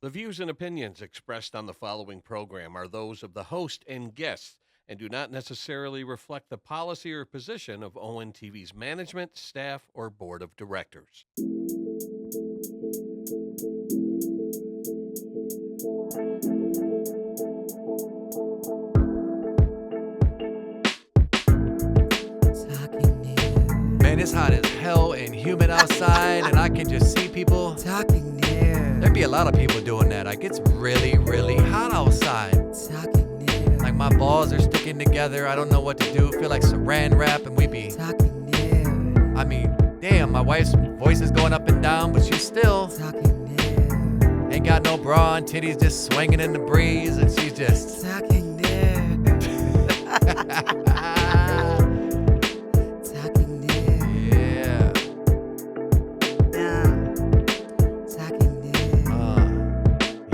The views and opinions expressed on the following program are those of the host and guests and do not necessarily reflect the policy or position of ONTV's management, staff, or board of directors. Talking new. Man, it's hot as hell and humid outside, and I can just see people. Talking new. There'd be a lot of people doing that. Like, it's really, really hot outside. Talking new. Like, my balls are sticking together. I don't know what to do. Feel like saran wrap, and we be. Talking new. I mean, damn, my wife's voice is going up and down, but she's still Talking new. ain't got no bra and titties just swinging in the breeze, and she's just. Talking new. Talking new. Yeah. Talking new.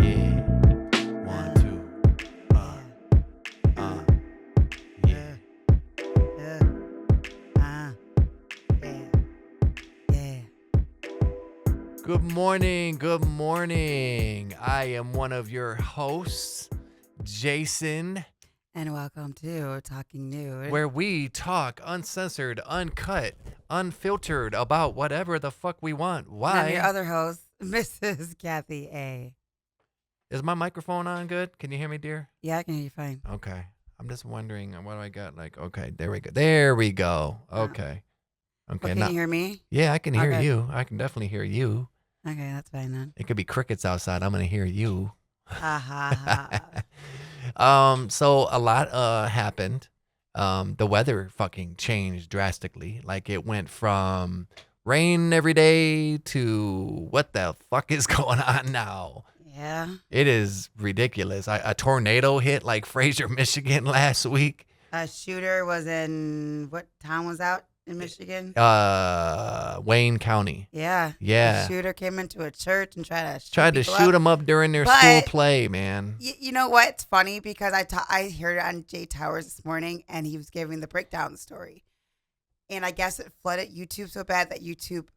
Yeah. 1, 2. Yeah. Yeah. Good morning. Good morning. I am one of your hosts, Jason, And welcome to Talking New. where we talk uncensored, uncut, unfiltered about whatever the fuck we want. And I'm your Why? other host, Mrs. Kathy A. Is my microphone on good? Can you hear me, dear? Yeah, I can hear you fine. Okay. I'm just wondering what do I got? Like, okay, there we go. There we go. Okay. Well, Okay. can Now, you hear me? yeah, I can hear Okay. you. I can definitely hear you. Okay, that's fine then. It could be crickets outside. I'm gonna hear you. Ha ha ha. So a lot happened. The weather fucking changed drastically. Like, it went from rain every day to what the fuck is going on now? Yeah. It is ridiculous. A tornado hit like Fraser, Michigan last week. A shooter was in what town was out in Michigan? Wayne County. Yeah. Yeah. A shooter came into a church and tried to Tried to people shoot up. them up during their school But- play, man. You know what? It's funny because I heard it on Jay Towers this morning and he was giving the breakdown of the story. And I guess it flooded YouTube so bad that YouTube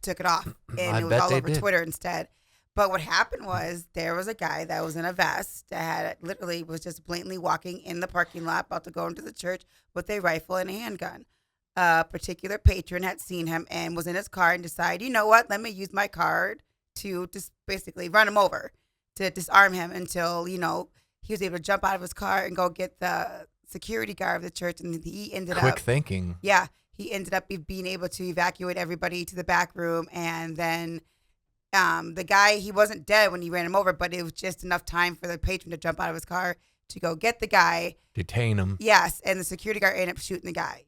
took it off and I it was bet all they over did. Twitter instead. But what happened was there was a guy that was in a vest that had literally was just blatantly walking in the parking lot about to go into the church with a rifle and a handgun. A particular patron had seen him and was in his car and decided, you know what, let me use my card to just basically run him over, to disarm him until, he was able to jump out of his car and go get the security guard of the church. And he ended Quick up, thinking. yeah, he ended up being able to evacuate everybody to the back room. And then the guy, he wasn't dead when he ran him over, but it was just enough time for the patron to jump out of his car to go get the guy. Detain them. Yes, and the security guard ended up shooting the guy,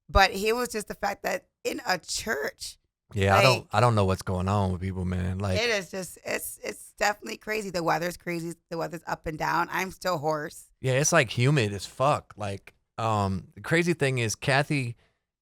But it was just the fact that in a church, Yeah, like- I don't know what's going on with people, man. Like, it is just it's definitely crazy. The weather's crazy. The weather's up and down. I'm still hoarse. yeah, it's like humid as fuck. Like, the crazy thing is Kathy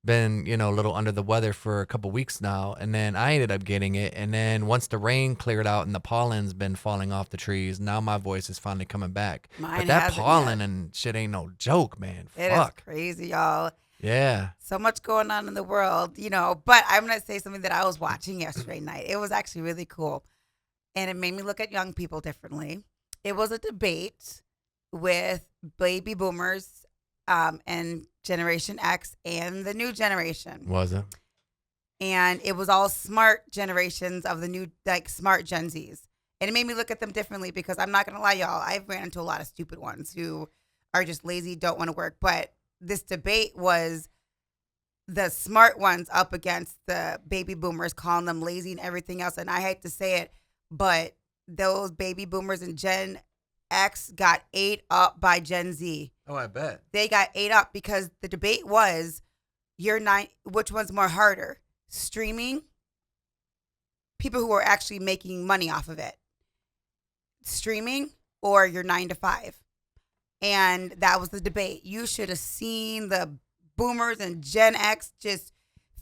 been, a little under the weather for a couple weeks now, and then I ended up getting it, and then once the rain cleared out and the pollen's been falling off the trees, now my voice is finally coming back. Mine But that hasn't pollen yet. and shit ain't no joke, man. It is Fuck. crazy, y'all. Yeah. So much going on in the world, But I'm gonna say something that I was watching yesterday night. It was actually really cool, and it made me look at young people differently. It was a debate with baby boomers, and Generation X and the new generation. Was it? And it was all smart generations of the new, like, smart Gen Zs. And it made me look at them differently because I'm not going to lie, y'all, I've ran into a lot of stupid ones who are just lazy, don't want to work. But this debate was the smart ones up against the baby boomers, calling them lazy and everything else. And I hate to say it, but those baby boomers and Gen X got ate up by Gen Z. Oh, I bet. They got ate up because the debate was, which one's more harder? Streaming, people who are actually making money off of it. Streaming or your 9 to 5. And that was the debate. You should have seen the boomers and Gen X just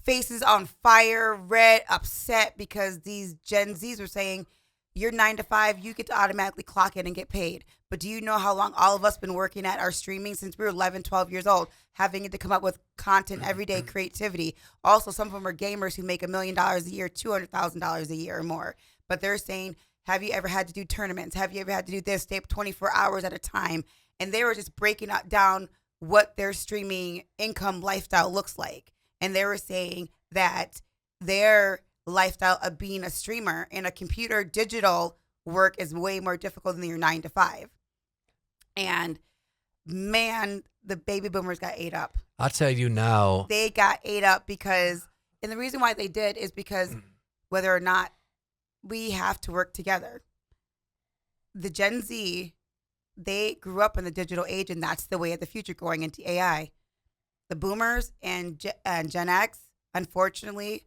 faces on fire, red, upset because these Gen Zs were saying, you're 9 to 5, you get to automatically clock in and get paid. But do you know how long all of us been working at our streaming since we were 11, 12 years old, having to come up with content every day, creativity. Also, some of them are gamers who make $1 million a year, $200,000 a year or more. But they're saying, Have you ever had to do tournaments? Have you ever had to do this? Stay up 24 hours at a time. And they were just breaking down what their streaming income lifestyle looks like. And they were saying that their lifestyle of being a streamer in a computer digital work is way more difficult than your 9 to 5. And man, the baby boomers got ate up. I'll tell you now. They got ate up because, and the reason why they did is because whether or not we have to work together. The Gen Z, they grew up in the digital age, and that's the way of the future going into AI. The boomers and Gen X, unfortunately,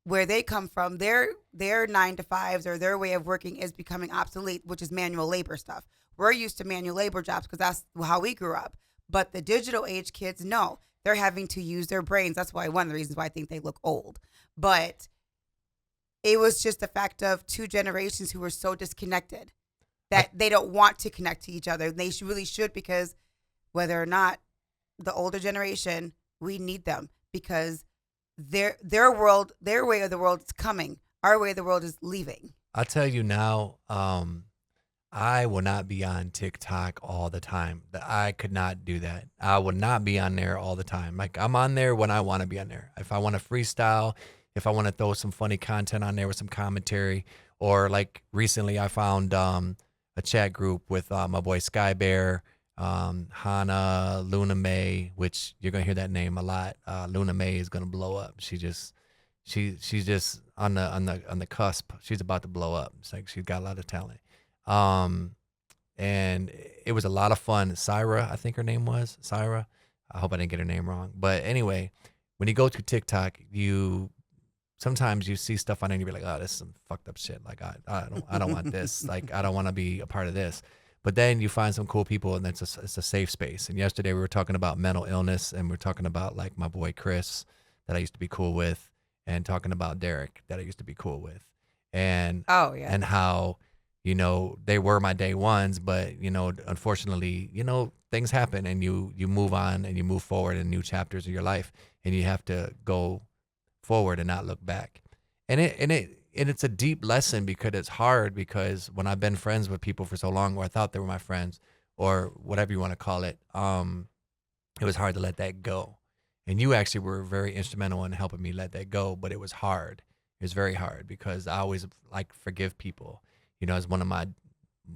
where they come from, their 9 to 5s or their way of working is becoming obsolete, which is manual labor stuff. We're used to manual labor jobs because that's how we grew up. But the digital age kids, no, they're having to use their brains. That's why one of the reasons why I think they look old. But it was just the fact of two generations who were so disconnected that they don't want to connect to each other. They really should, because whether or not the older generation, we need them because their world, their way of the world is coming. Our way of the world is leaving. I'll tell you now, I will not be on TikTok all the time. I could not do that. I will not be on there all the time. Like, I'm on there when I want to be on there. If I want to freestyle, if I want to throw some funny content on there with some commentary, or like recently I found a chat group with my boy Sky Bear, Hannah, Luna May, which you're gonna hear that name a lot. Luna May is gonna blow up. She's just on the cusp. She's about to blow up. It's like she's got a lot of talent. And it was a lot of fun. Syra, I think her name was Syra. I hope I didn't get her name wrong. But anyway, when you go to TikTok, sometimes you see stuff on there and you be like, oh, this is some fucked up shit. Like, I don't want this. Like, I don't want to be a part of this. But then you find some cool people, and it's a safe space. And yesterday we were talking about mental illness, and we're talking about like my boy Chris that I used to be cool with, and talking about Derek that I used to be cool with, and and how, you know, they were my day ones, but, you know, unfortunately, you know, things happen, and you move on and you move forward in new chapters of your life, and you have to go forward and not look back. And it's a deep lesson, because it's hard, because when I've been friends with people for so long, or I thought they were my friends, or whatever you want to call it, it was hard to let that go. And you actually were very instrumental in helping me let that go, but it was hard. It was very hard, because I always like forgive people. You know, as one of my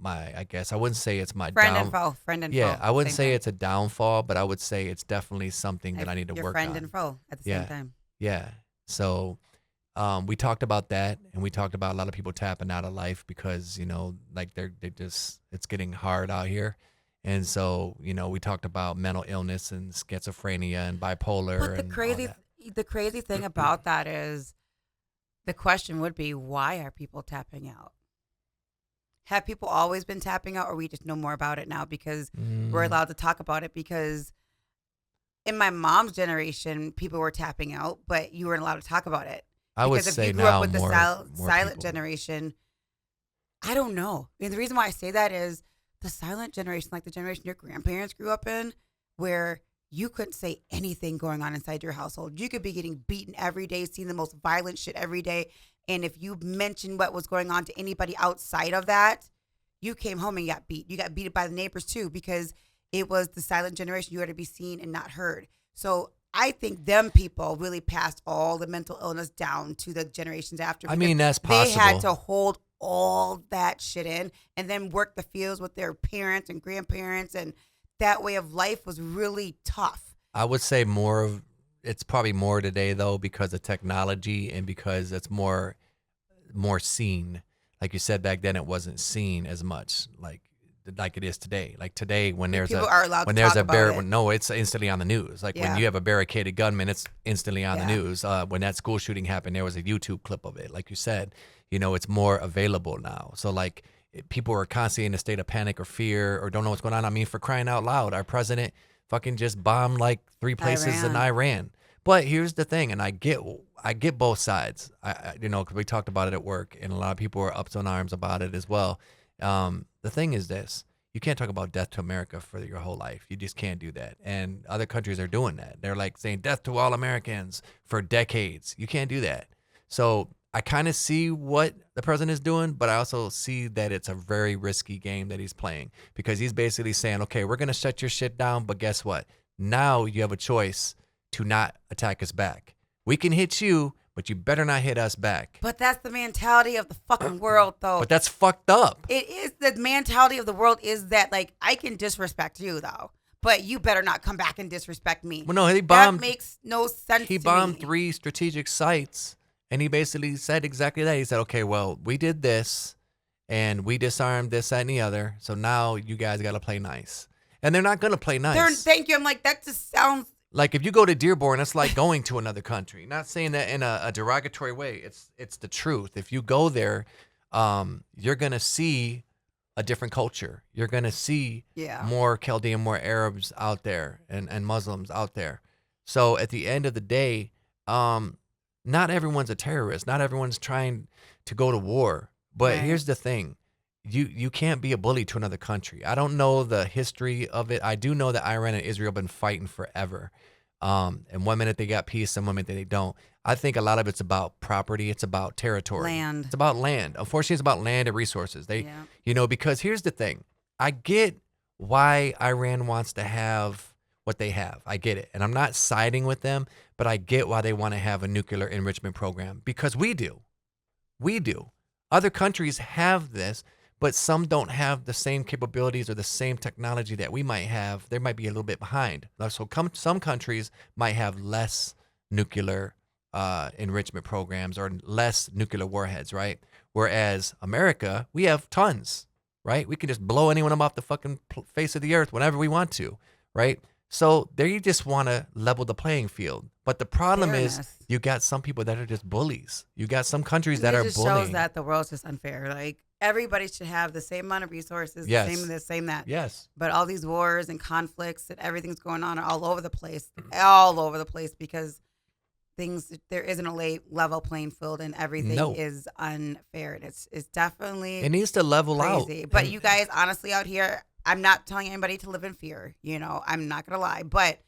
I guess I wouldn't say it's my friend and foe. Yeah, I wouldn't say it's a downfall, but I would say it's definitely something that I need to work on. Your friend and foe at the same time. Yeah. So we talked about that, and we talked about a lot of people tapping out of life because, you know, like they just, it's getting hard out here. And so, you know, we talked about mental illness and schizophrenia and bipolar. But the crazy thing about that is, the question would be, why are people tapping out? Have people always been tapping out, or we just know more about it now because we're allowed to talk about it? Because in my mom's generation, people were tapping out, but you weren't allowed to talk about it. I would say now more. Because if you grew up with the silent people. generation, I don't know. I mean, the reason why I say that is the silent generation, like the generation your grandparents grew up in, where you couldn't say anything going on inside your household. You could be getting beaten every day, seeing the most violent shit every day. And if you mentioned what was going on to anybody outside of that, you came home and you got beat. You got beaten by the neighbors too, because it was the silent generation. You had to be seen and not heard. So I think them people really passed all the mental illness down to the generations after. I mean, that's possible. They had to hold all that shit in and then work the fields with their parents and grandparents. And that way of life was really tough. I would say it's probably more today, though, because of technology and because it's more seen. Like you said, back then it wasn't seen as much like it is today. Like today, when there's it's instantly on the news. Like when you have a barricaded gunman, it's instantly on the news. When that school shooting happened, there was a YouTube clip of it. Like you said, you know, it's more available now. So like people are constantly in a state of panic or fear or don't know what's going on. I mean, for crying out loud, our president fucking just bombed like 3 places in Iran. But here's the thing, and I get both sides. I you know, because we talked about it at work, and a lot of people are up in arms about it as well. The thing is this: you can't talk about death to America for your whole life. You just can't do that. And other countries are doing that. They're like saying death to all Americans for decades. You can't do that. So I kind of see what the president is doing, but I also see that it's a very risky game that he's playing because he's basically saying, okay, we're going to shut your shit down, but guess what? Now you have a choice to not attack us back. We can hit you, but you better not hit us back. But that's the mentality of the fucking world, though. But that's fucked up. It is, the mentality of the world is that, like, I can disrespect you, though, but you better not come back and disrespect me. Well, no, he bombed. That makes no sense. He to bombed me. 3 strategic sites, and he basically said exactly that. He said, okay, well, we did this, and we disarmed this, that, and the other, so now you guys got to play nice. And they're not going to play nice. Thank you. I'm like, that just sounds. Like, if you go to Dearborn, it's like going to another country. Not saying that in a derogatory way. It's the truth. If you go there, you're going to see a different culture. You're going to see more Chaldean, more Arabs out there and Muslims out there. So at the end of the day, not everyone's a terrorist. Not everyone's trying to go to war. But here's the thing. You can't be a bully to another country. I don't know the history of it. I do know that Iran and Israel have been fighting forever. And one minute they got peace, and one minute they don't. I think a lot of it's about property. It's about territory. Land. It's about land. Unfortunately, it's about land and resources. Because here's the thing. I get why Iran wants to have what they have. I get it. And I'm not siding with them, but I get why they want to have a nuclear enrichment program because we do. We do. Other countries have this, but some don't have the same capabilities or the same technology that we might have. They might be a little bit behind. So some countries might have less nuclear enrichment programs or less nuclear warheads, right? Whereas America, we have tons, right? We can just blow anyone off the fucking face of the earth whenever we want to, right? So they just want to level the playing field. But the problem is you got some people that are just bullies. You got some countries that are bullying. It just shows that the world's just unfair. Like, everybody should have the same amount of resources, yes. same this, same that. Yes. But all these wars and conflicts and everything's going on are all over the place because there isn't a level playing field and everything is unfair. And it's definitely it needs to level crazy. out. But you guys, honestly, out here, I'm not telling anybody to live in fear. I'm not going to lie. But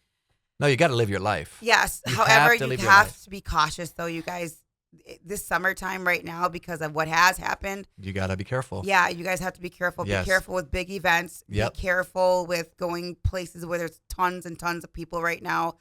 no, you got to live your life. Yes. However, you have to be cautious, though, you guys. This summertime right now, because of what has happened, you got to be careful. Yeah, you guys have to be careful. Yes. Be careful with big events. Yep. Be careful with going places where there's tons and tons of people right now,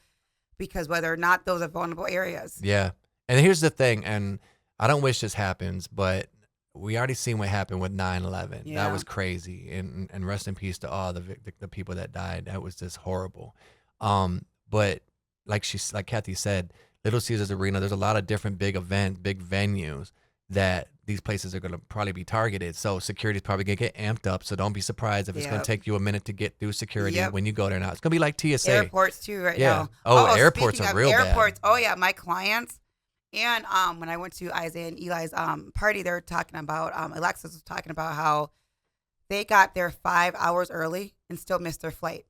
because whether or not those are vulnerable areas. Yeah. And here's the thing, and I don't wish this happens, but we already seen what happened with 9/11. Yeah. That was crazy. And rest in peace to all the people that died. That was just horrible. But like Kathy said, Little Caesars Arena, there's a lot of different big events, big venues that these places are going to probably be targeted. So security is probably going to get amped up. So don't be surprised if it's going to take you a minute to get through security when you go there now. It's going to be like TSA. Airports too now. Oh, airports are real airports, bad. Oh, yeah, my clients. And when I went to Isaiah and Eli's party, they were talking about, Alexis was talking about how they got there 5 hours early and still missed their flight.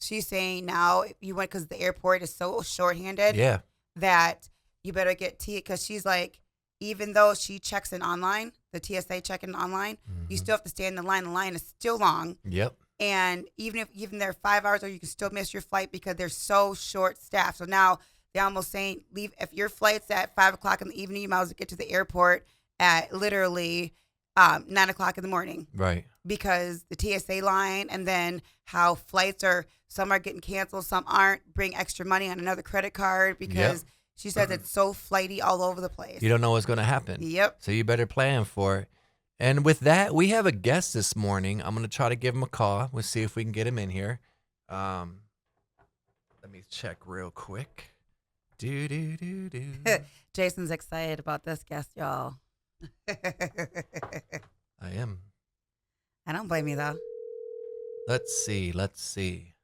She's saying now you went because the airport is so shorthanded. Yeah. That you better get because she's like, even though she checks in online, the TSA check-in online, you still have to stand in the line. The line is still long. Yep. And even they're 5 hours, or you can still miss your flight because they're so short-staffed. So now they're almost saying, leave if your flight's at 5 o'clock in the evening, you might as well get to the airport at literally 9 o'clock in the morning. Right. Because the TSA line, and then how flights are, some are getting canceled, some aren't. Bring extra money on another credit card because she says it's so flighty all over the place. You don't know what's going to happen. Yep. So you better plan for it. And with that, we have a guest this morning. I'm going to try to give him a call. We'll see if we can get him in here. Let me check real quick. Jason's excited about this guest, y'all. I am. I don't blame you, though. Let's see. Let's see.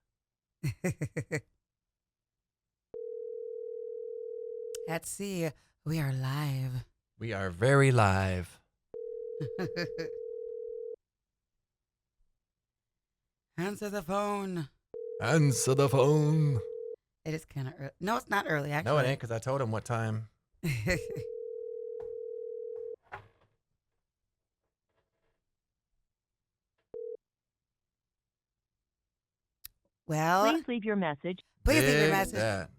We are live. We are very live. Answer the phone. Answer the phone. It is kind of early. No, it's not early, actually. No, it ain't, because I told him what time. Well, please leave your message. Please leave your message. That.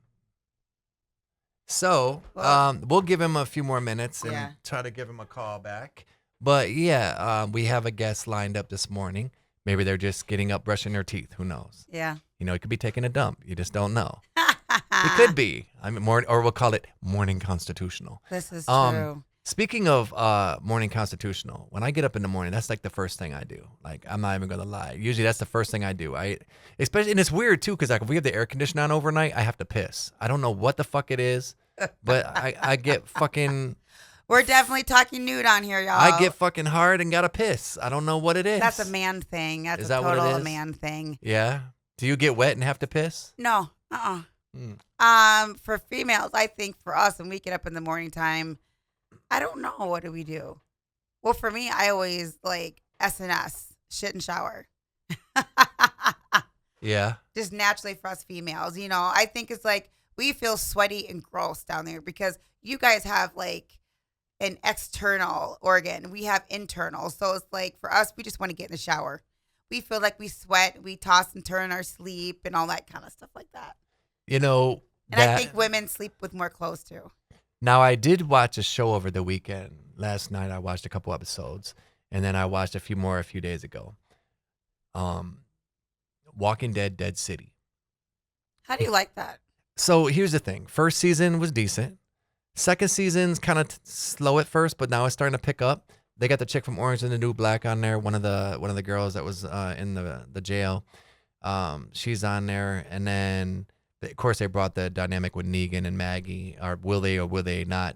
So we'll give him a few more minutes and try to give him a call back. But yeah, we have a guest lined up this morning. Maybe they're just getting up, brushing their teeth. Who knows? Yeah. You know, it could be taking a dump. You just don't know. It could be. I mean, or we'll call it morning constitutional. This is true. Speaking of morning constitutional, when I get up in the morning, that's like the first thing I do. Like, I'm not even gonna lie. Usually, that's the first thing I do. Especially, and it's weird too, because like if we have the air conditioner on overnight, I have to piss. I don't know what the fuck it is, but I get fucking. We're definitely talking nude on here, y'all. I get fucking hard and gotta piss. I don't know what it is. That's a man thing. That's Is a that what it total is? man thing. Yeah. Do you get wet and have to piss? No. For females, I think for us, when we get up in the morning time, I don't know. What do we do? Well, for me, I always like SNS, shit and shower. Yeah. Just naturally for us females, you know, I think it's like we feel sweaty and gross down there because you guys have like an external organ. We have internal. So it's like for us, we just want to get in the shower. We feel like we sweat, we toss and turn our sleep and all that kind of stuff like that. You know, and I think women sleep with more clothes too. Now, I did watch a show over the weekend. Last night, I watched a couple episodes, and then I watched a few more a few days ago. Walking Dead, Dead City. How do you like that? So here's the thing. First season was decent. Second season's kind of slow at first, but now it's starting to pick up. They got the chick from Orange and the New Black on there. One of the girls that was in the jail. She's on there, and then. Of course, they brought the dynamic with Negan and Maggie. Or will they not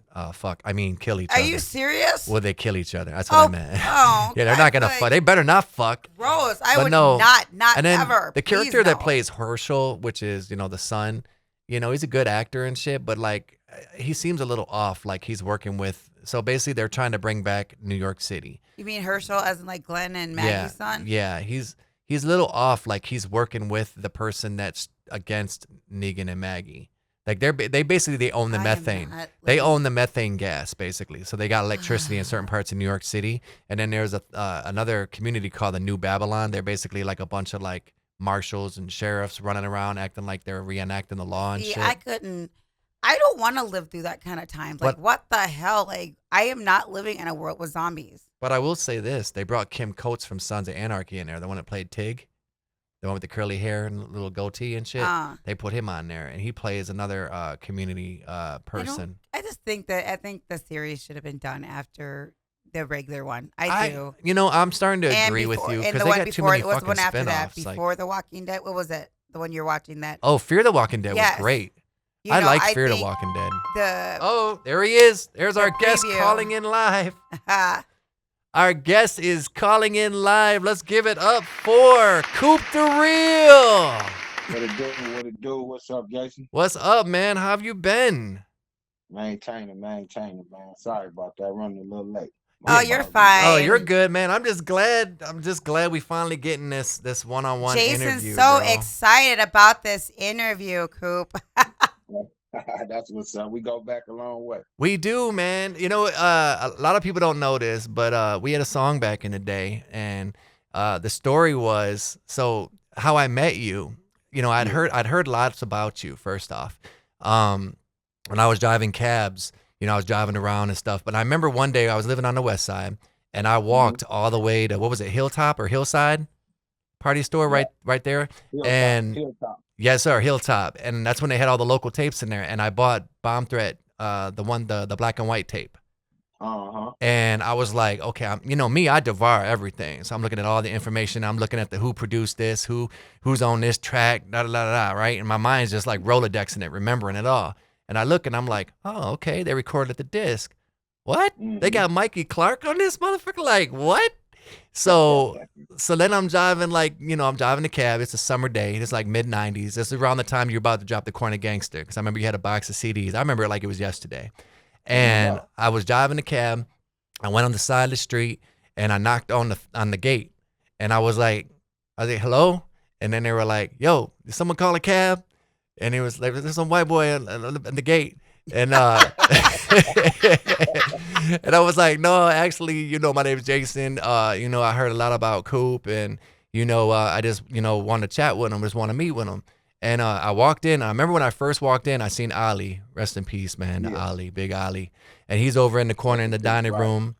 kill each other? Are you serious? Will they kill each other? That's what I meant. Oh, yeah, they're not going to fuck. They better not fuck. Gross. I would not and then ever. The character that plays Herschel, which is, the son, he's a good actor and shit, but like he seems a little off, like he's working with. So basically, they're trying to bring back New York City. You mean Herschel as in like Glenn and Maggie's son? Yeah, he's a little off, like he's working with the person that's against Negan and Maggie. Like they own the methane. They own the methane gas basically. So they got electricity in certain parts of New York City. And then there's another community called the New Babylon. They're basically like a bunch of like marshals and sheriffs running around acting like they're reenacting the law and shit. I don't want to live through that kind of time. Like what the hell? Like I am not living in a world with zombies. But I will say this: they brought Kim Coates from Sons of Anarchy in there, the one that played Tig, the one with the curly hair and little goatee and shit. They put him on there, and he plays another community person. I think the series should have been done after the regular one. I do. I'm starting to agree with you because they got too many fucking spinoffs. Before The Walking Dead, what was it? The one you're watching that? Oh, Fear the Walking Dead was great. I like Fear the Walking Dead. There he is. There's our guest calling in live. Our guest is calling in live. Let's give it up for Coop Da Real. What it do? What's up, Jason? What's up, man? How have you been? Maintaining, man. Sorry about that. Running a little late. You're fine. Oh, you're good, man. I'm just glad we finally getting this one-on-one interview. Jason's so excited about this interview, Coop. That's what's up. We go back a long way. We do, man. A lot of people don't know this, but we had a song back in the day, and the story was how I met you. I'd heard lots about you. First off, when I was driving cabs, I was driving around and stuff. But I remember one day I was living on the west side, and I walked all the way to, what was it, Hilltop or Hillside Party Store, right there, Hilltop. Yes, sir, Hilltop, and that's when they had all the local tapes in there. And I bought Bomb Threat, the black and white tape. And I was like, okay, I devour everything. So I'm looking at all the information. I'm looking at who produced this, who's on this track, right? And my mind's just like Rolodexing it, remembering it all. And I look and I'm like, oh, okay, they recorded the disc. What? They got Mikey Clark on this motherfucker? Like, what? So then I'm driving I'm driving the cab. It's a summer day. It's like mid-90s. This is around the time you're about to drop the Corner Gangster, because I remember you had a box of CDs. I remember it like it was yesterday. And I was driving the cab. I went on the side of the street and I knocked on the gate. And I was like, hello? And then they were like, yo, did someone call a cab? And it was like, there's some white boy at the gate. And and I was like, no, actually, my name's Jason. I heard a lot about Coop, and I just want to chat with him, just want to meet with him. And I walked in. I remember when I first walked in, I seen Ali. Rest in peace, man. Yeah. Ali, big Ali. And he's over in the corner in the dining Right. room.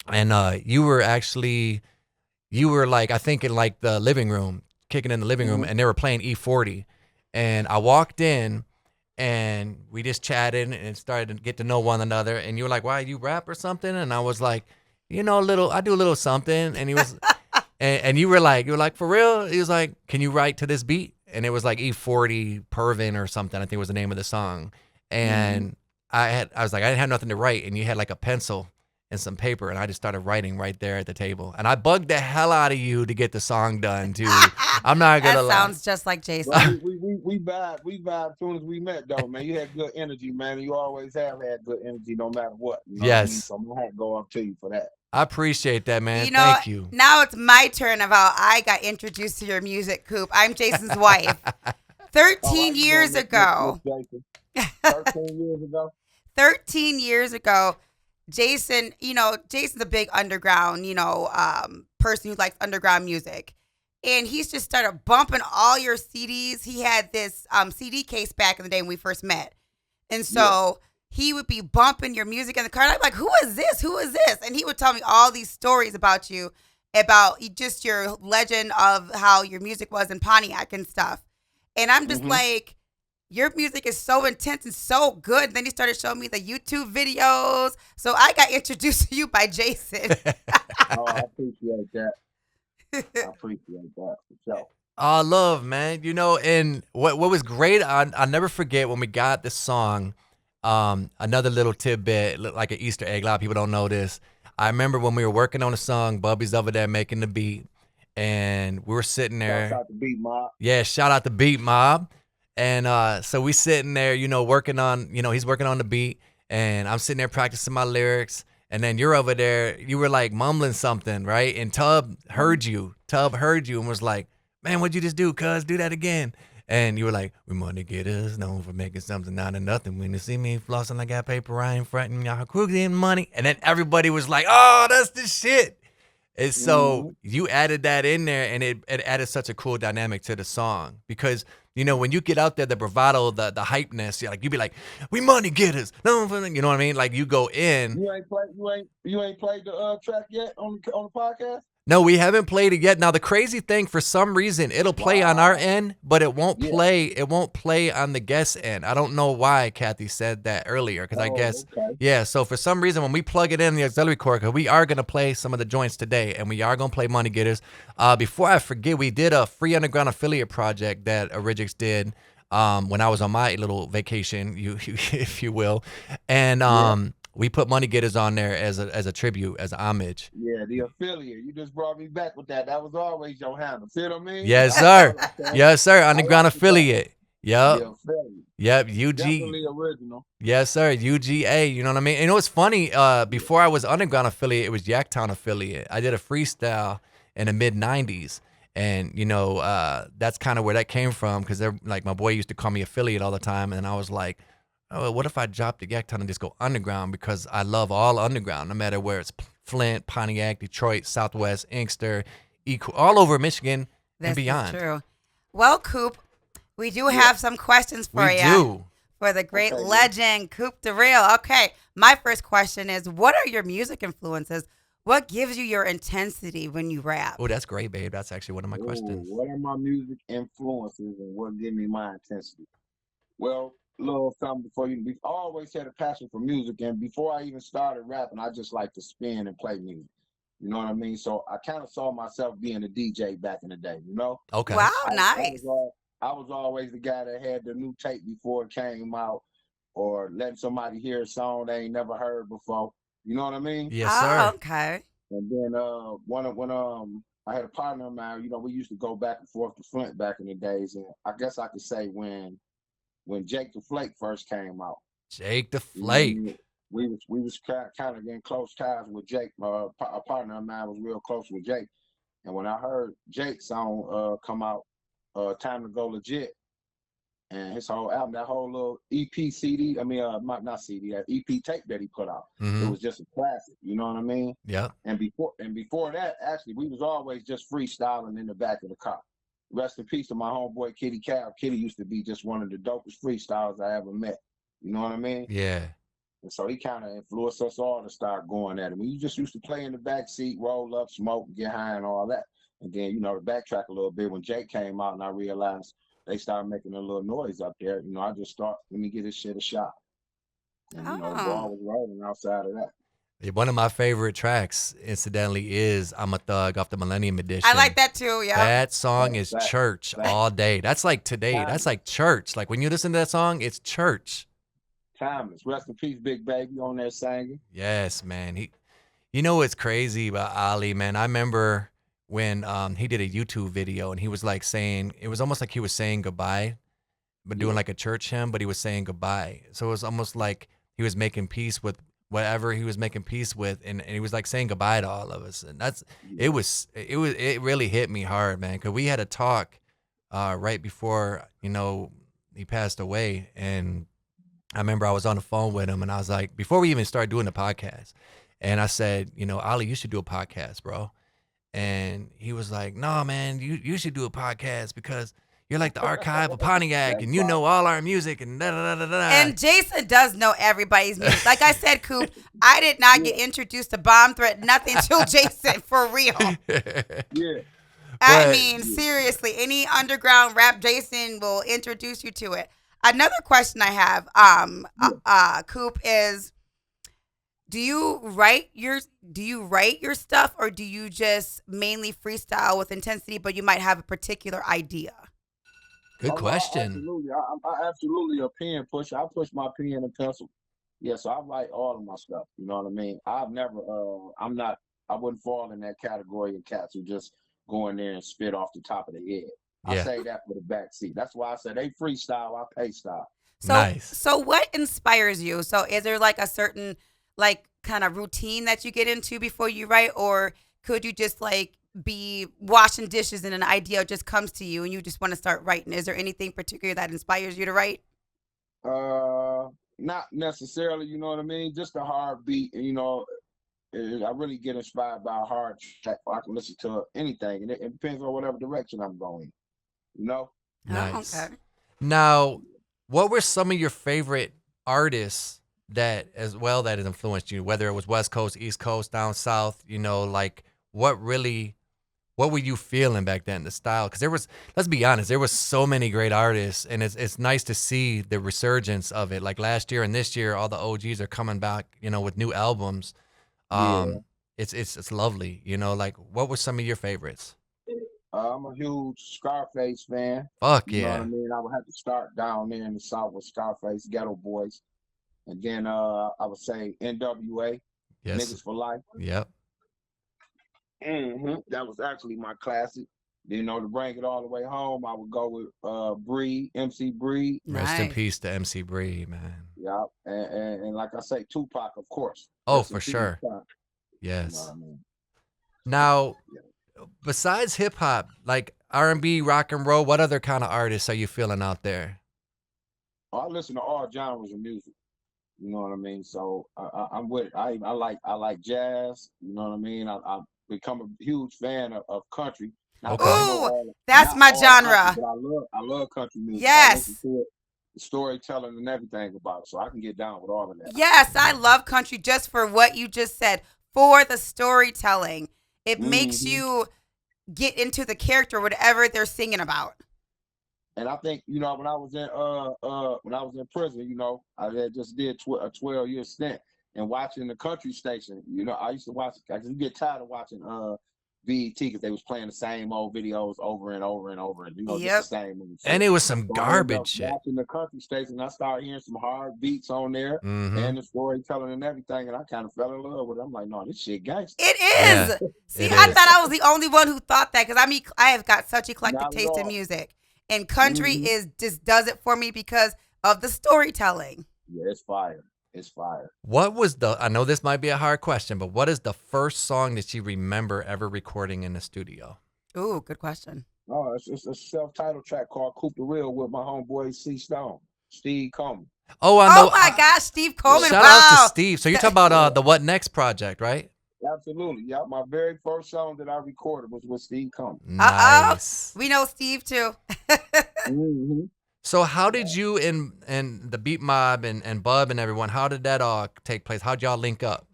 And you were like, I think in like the living room, kicking in the living room, Mhm. and they were playing E40. And I walked in and we just chatted and started to get to know one another. And you were like, why, you rap or something? And I was like, I do a little something. And he was, and you were like, for real? He was like, can you write to this beat? And it was like E40 Pervin or something, I think was the name of the song. And I was like, I didn't have nothing to write. And you had like a pencil and some paper, and I just started writing right there at the table. And I bugged the hell out of you to get the song done too. I'm not gonna That lie. sounds just like Jason. Well, we vibe as soon as we met though, man. You had good energy, man. You always have had good energy no matter what. You know what I mean? Yes. So my hat go up to you for that. I appreciate that, man. You know, Thank you. now it's my turn of how I got introduced to your music, Coop. I'm Jason's wife. 13 years ago. 13 years ago. 13 years ago, Jason, Jason's a big underground, person who likes underground music. And he's just started bumping all your CDs. He had this CD case back in the day when we first met. And so he would be bumping your music in the car. And I'm like, who is this? Who is this? And he would tell me all these stories about you, about just your legend of how your music was in Pontiac and stuff. And I'm just like, your music is so intense and so good. And then he started showing me the YouTube videos. So I got introduced to you by Jason. Oh, I appreciate that. I appreciate that for sure. Oh, love, man. And what was great, I'll never forget when we got this song. Another little tidbit, like an Easter egg. A lot of people don't know this. I remember when we were working on the song, Bubby's over there making the beat, and we were sitting there. Shout out to Beat Mob. Yeah, shout out to Beat Mob. And so we sitting there, working on, he's working on the beat, and I'm sitting there practicing my lyrics. And then you're over there, you were like mumbling something, right? And Tub heard you and was like, man, what'd you just do, cuz? Do that again. And you were like, we money getters, known for making something out of nothing. When you see me flossing, I got paper, I ain't fronting, y'all crooked money. And then everybody was like, oh, that's the shit. And so you added that in there, and it added such a cool dynamic to the song. Because, when you get out there, the bravado, the hypeness, you'd be like, we money getters. No, you know what I mean? Like, you go in. You ain't played the track yet on the podcast? No, we haven't played it yet. Now, the crazy thing, for some reason, it'll play on our end, but it won't play. It won't play on the guest end. I don't know why Kathy said that earlier, because I guess, so for some reason, when we plug it in the auxiliary cord, because we are going to play some of the joints today, and we are going to play Money Getters. Before I forget, we did a free underground affiliate project that Origix did when I was on my little vacation, if you will. And we put Money Getters on there as a tribute, as a homage. Yeah, the affiliate. You just brought me back with that. That was always your handle. See what I mean? Yes, sir. Yes, sir. Underground affiliate. Yep. The affiliate. Yep. UG. Definitely original. Yes, sir. UGA. You know what I mean? And it's funny. Before I was underground affiliate, it was Yacktown affiliate. I did a freestyle in the mid '90s. And, that's kind of where that came from, because like my boy used to call me affiliate all the time. And I was like, oh, what if I drop the Yacktown and just go underground? Because I love all underground, no matter where it's Flint, Pontiac, Detroit, Southwest, Inkster, all over Michigan and beyond. That's true. Well, Coop, we do have some questions for you. We do. For the great legend, Coop Da Real. Okay, my first question is, what are your music influences? What gives you your intensity when you rap? Oh, that's great, babe. That's actually one of my questions. What are my music influences and what give me my intensity? Well, little something before you. I always had a passion for music, and before I even started rapping, I just like to spin and play music. You know what I mean? So I kind of saw myself being a DJ back in the day. Okay. Wow, nice. I was always the guy that had the new tape before it came out, or letting somebody hear a song they ain't never heard before. You know what I mean? Yes, sir. Okay. And then when I had a partner of mine, we used to go back and forth to Flint back in the days, and I guess I could say when Jake the Flake first came out. Jake the Flake. We was kind of getting close ties with Jake. A partner of mine was real close with Jake, and when I heard Jake's song come out, Time to Go Legit, and his whole album, that whole little EP CD, not CD, that EP tape that he put out, it was just a classic. You know what I mean? Yeah. And before that, actually, we was always just freestyling in the back of the car. rest in peace to my homeboy Kitty Cal. Kitty used to be just one of the dopest freestylers I ever met. You know what I mean? Yeah. And so he kind of influenced us all to start going at it. We just used to play in the back seat, roll up, smoke, get high, and all that. And then, to backtrack a little bit, when Jake came out and I realized they started making a little noise up there, I just thought, let me give this shit a shot. And, the ball was rolling outside of that. One of my favorite tracks, incidentally, is "I'm a Thug" off the Millennium Edition. I like that too. Yeah, that song is church all day. That's like today. That's like church. Like when you listen to that song, it's church. Timeless. Rest in peace, Big Baby, on there singing. Yes, man. You know what's crazy about Ali, man? I remember when he did a YouTube video and he was like saying, it was almost like he was saying goodbye, but doing like a church hymn, but he was saying goodbye. So it was almost like he was making peace with whatever he was making peace with, and he was like saying goodbye to all of us. And it really hit me hard, man, because we had a talk right before he passed away, and I remember I was on the phone with him, and I was like, before we even started doing the podcast, and I said, Ali, you should do a podcast, bro. And he was like, no, man, you should do a podcast because you're like the archive of Pontiac, and you know all our music, and da-da-da-da-da. And Jason does know everybody's music. Like I said, Coop, I did not get introduced to Bomb Threat, nothing till Jason, for real. Yeah. I mean, seriously, any underground rap, Jason will introduce you to it. Another question I have, Coop, is do you write your stuff, or do you just mainly freestyle with intensity, but you might have a particular idea? Good question. Absolutely. I absolutely a pen pusher. I push my pen and pencil. Yeah, so I write all of my stuff. You know what I mean? I've never I wouldn't fall in that category of cats who just go in there and spit off the top of the head. I say that for the back seat. That's why I said they freestyle, I pay style. So, nice. So what inspires you? So is there like a certain like kind of routine that you get into before you write, or could you just like be washing dishes and an idea just comes to you and you just want to start writing? Is there anything particular that inspires you to write? Not necessarily, you know what I mean? Just a hard beat, and I really get inspired by a hard track. I can listen to anything, and it depends on whatever direction I'm going. Nice. Oh, okay. Now, what were some of your favorite artists that has influenced you, whether it was West Coast, East Coast, down South, like what were you feeling back then, the style? Because let's be honest, there was so many great artists, and it's nice to see the resurgence of it. Like last year and this year, all the OGs are coming back, with new albums. It's lovely, like what were some of your favorites? I'm a huge Scarface fan. Fuck You know yeah. what I mean? I would have to start down there in the South with Scarface, Ghetto Boys. And then I would say NWA, Yes. Niggas for Life. Yep. That was actually my classic. To bring it all the way home, I would go with Breed, MC Breed. Rest in Nice. peace to MC Bree, man. Yeah, and like I say, Tupac, of course. Oh, Rest in for peace, sure. Tupac. You know Yes. what I mean? Now, besides hip hop, like R&B, rock and roll, what other kind of artists are you feeling out there? I listen to all genres of music. You know what I mean? So I'm with it. I like jazz. You know what I mean? I've become a huge fan of country. Not Okay. that I know Ooh, that's not my all genre. country, but I love country music. I Yes. listen to it, the storytelling and everything about it. So I can get down with all of that. Yes, I love country just for what you just said, for the storytelling. It makes you get into the character, whatever they're singing about. And I think, when I was in prison, I had just did a 12-year stint, and watching the country station, I used to watch, because you get tired of watching BET because they was playing the same old videos over and over and over, and Yep. just the same movie. And it was some So I ended garbage up shit. watching the country station, I started hearing some hard beats on there and the storytelling and everything, and I kind of fell in love with it. I'm like, no, this shit gangster. It is. Yeah, See, it I is. thought I was the only one who thought that, because I have got such eclectic Not at taste in all. music, and country is just does it for me because of the storytelling. Yeah, it's fire. It's fire. What was I know this might be a hard question, but what is the first song that you remember ever recording in the studio? Ooh, good question. Oh, it's a self-titled track called Coop Da Real with my homeboy Steve Coleman. Oh, I know. Oh my gosh, Steve Coleman! Shout Wow. out to Steve. So you're talking about the What Next project, right? Absolutely. Yeah, my very first song that I recorded was with Steve Combs. Uh-oh. Nice. We know Steve too. Mm-hmm. So how did you and the Beat Mob and Bub and everyone, how did that all take place? How'd y'all link up?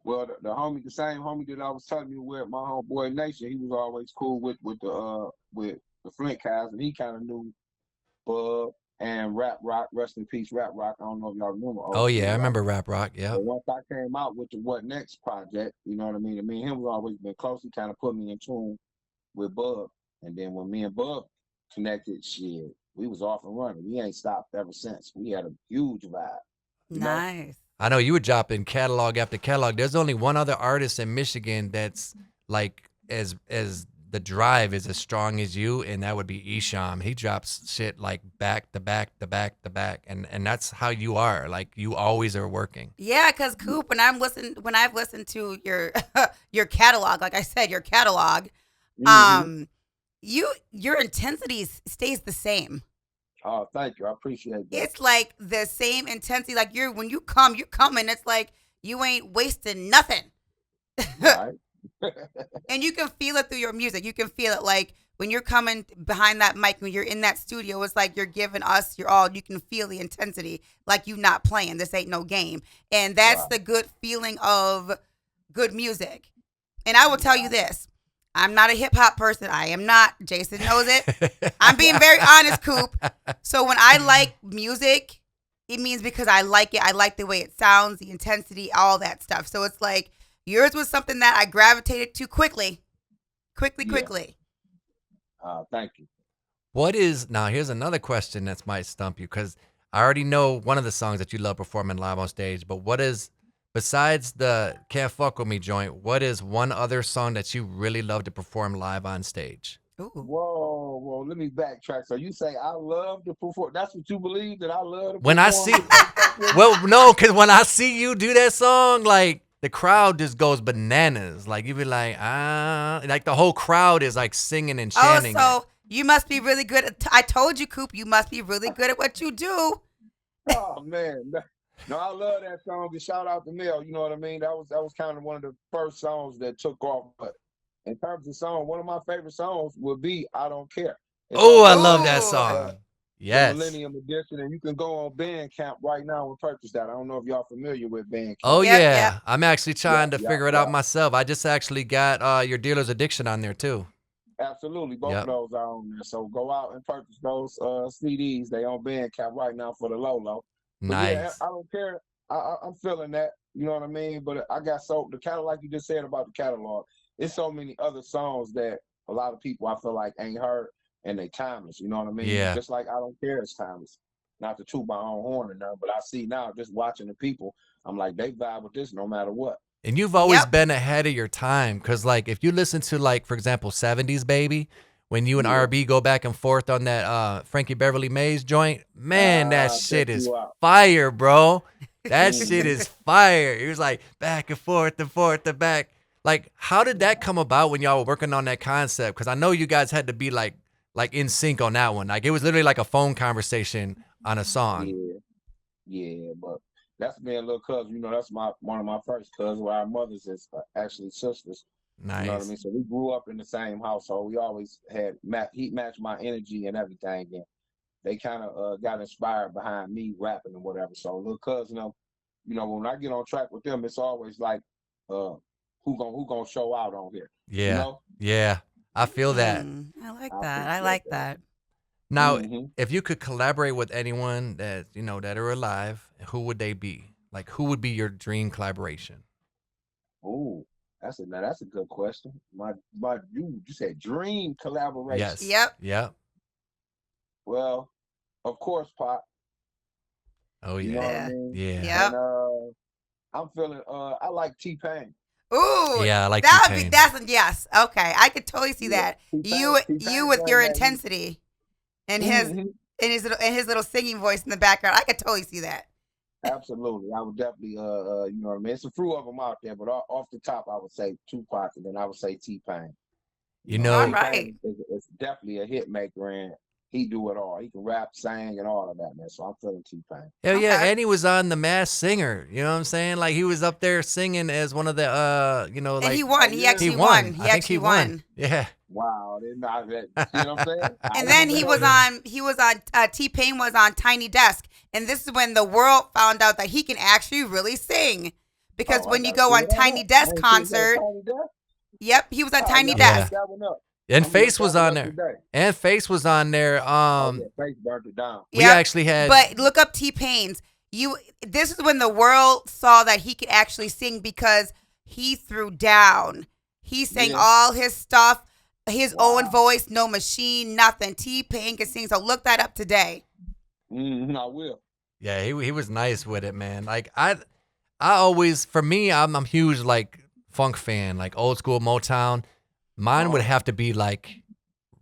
Well, the same homie that I was telling you with, my homeboy Nation, he was always cool with the Flint guys, and he kind of knew Bub and Rap Rock, rest in peace, Rap Rock. I don't know if y'all remember Oh old yeah, school I rap. remember Rap Rock. Yeah. But once I came out with the What Next project, you know what I mean? And me and him was always been close. He kind of put me in tune with Bub. And then when me and Bub connected, shit, we was off and running. We ain't stopped ever since. We had a huge vibe, you know? Nice. I know you were dropping catalog after catalog. There's only one other artist in Michigan that's like as the drive is as strong as you, and that would be Isham. He drops shit like back to back to back to back, and that's how you are. Like you always are working. Yeah, because Coop, when I've listened to your your catalog, like I said, your catalog, Mm-hmm. um, your intensity stays the same. Oh, thank you. I appreciate that. It's like the same intensity. Like when you come, you come, and it's like you ain't wasting nothing. Right. And you can feel it through your music. You can feel it like when you're coming behind that mic, when you're in that studio, it's like you're giving us your all. You can feel the intensity, like you not playing. This ain't no game. And that's Right. the good feeling of good music. And I will tell you this. I'm not a hip hop person. I am not. Jason knows it. I'm being very honest, Coop. So when I like music, it means because I like it. I like the way it sounds, the intensity, all that stuff. So it's like yours was something that I gravitated to quickly. Yeah. Quickly. Thank you. What is now? Here's another question that might stump you because I already know one of the songs that you love performing live on stage. But what is besides the "Can't Fuck with Me" joint? What is one other song that you really love to perform live on stage? Ooh. Whoa. Let me backtrack. So you say I love to perform? That's what you believe, that I love to When I perform? see, well, no, because when I see you do that song, like the crowd just goes bananas. Like you be like, like the whole crowd is like singing and Oh, chanting. so you must be really good at I told you, Coop, you must be really good at what you do. Oh man. No, I love that song. And shout out to Mel. You know what I mean? That was kind of one of the first songs that took off. But in terms of song, one of my favorite songs would be "I Don't Care." It's Oh, off I of love that Ooh. song. the Yes. Millennium Edition, and you can go on Bandcamp right now and purchase that. I don't know if y'all familiar with Oh Bandcamp. Yep. yeah, I'm actually trying to Yeah, figure it yeah. out myself. I just actually got your Dealer's Addiction on there too. Absolutely, both of Yep. those are on there. So go out and purchase those CDs. They on Bandcamp right now for the low. But yeah, Nice. I don't care. I'm feeling that. You know what I mean? But I got so the catalog, like you just said about the catalog. It's so many other songs that a lot of people I feel like ain't heard, and they timeless. You know what I mean? Yeah. Just like I don't care is timeless. Not to toot my own horn or nothing, but I see now just watching the people. I'm like they vibe with this no matter what. And you've always Yep. been ahead of your time because, like, if you listen to, like, for example, 70s Baby, when you and Yeah. RB go back and forth on that Frankie Beverly Mays joint, man, that Check shit is you out. fire, bro. That shit Mhm. is fire. It was like back and forth and back. Like, how did that come about when y'all were working on that concept? Because I know you guys had to be like in sync on that one. Like, it was literally like a phone conversation on a song. Yeah. Yeah, but that's me and little cousin. You know, that's one of my first cousins. Where our mothers is actually sisters. You know what I Nice. mean? So we grew up in the same household. We always had he matched my energy and everything. And they kind of got inspired behind me rapping and whatever. So little cousin, you know, when I get on track with them, it's always like, who gonna show out on here? You Yeah. know? Yeah. I feel that. I like I that. I appreciate like that. that. Now, Mm-hmm. if you could collaborate with anyone that you know that are alive, who would they be? Like, who would be your dream collaboration? Ooh, that's a good question. You said dream collaboration. Yes. Yep. Yep. Well, of course, Pop. Oh You know yeah. what I Yeah. mean? Yeah. And Yep. I'm feeling I like T-Pain. Ooh, Yeah. I like T that would be Pain. that's yes. Okay, I could totally see Yeah. that. T-Pain, You T-Pain with bring your that heat. intensity and Hmm. his little singing voice in the background. I could totally see that. Absolutely. I would definitely you know what I mean? It's a few of them out there, but off the top I would say Tupac and then I would say T-Pain. You You know, All know, right. T-Pain is definitely a hit maker, and he do it all. He can rap, sing, and all of that, man. So I'm feeling T-Pain. Hell yeah, Okay. and he was on The Masked Singer. You know what I'm saying? Like he was up there singing as one of the And like he won. Oh, He yeah. actually he won. won. He I think actually he won. Yeah. Wow, didn't know that. You know what I'm saying? I And then didn't he know was that. on. T-Pain was on Tiny Desk, and this is when the world found out that he can actually really sing. Because Oh, I when you gotta go figure on that Tiny out. Desk I ain't seen that concert, Tiny Desk. yep, he was on Oh, Tiny yeah, I'm gonna Yeah. Desk. look that one up. And I'm gonna look Face that was one on up there. today. And Face was on there. Oh yeah, Face burnt it down. We Yep. actually had But look up T-Pain's. This is when the world saw that he could actually sing because he threw down. He sang Yeah. all his stuff, his own Wow. voice, no machine, nothing. T-Pain can sing, so look that up today. I will. Yeah, he was nice with it, man. Like I always, for me, I'm huge like funk fan, like old school Motown. Mine would Oh. have to be like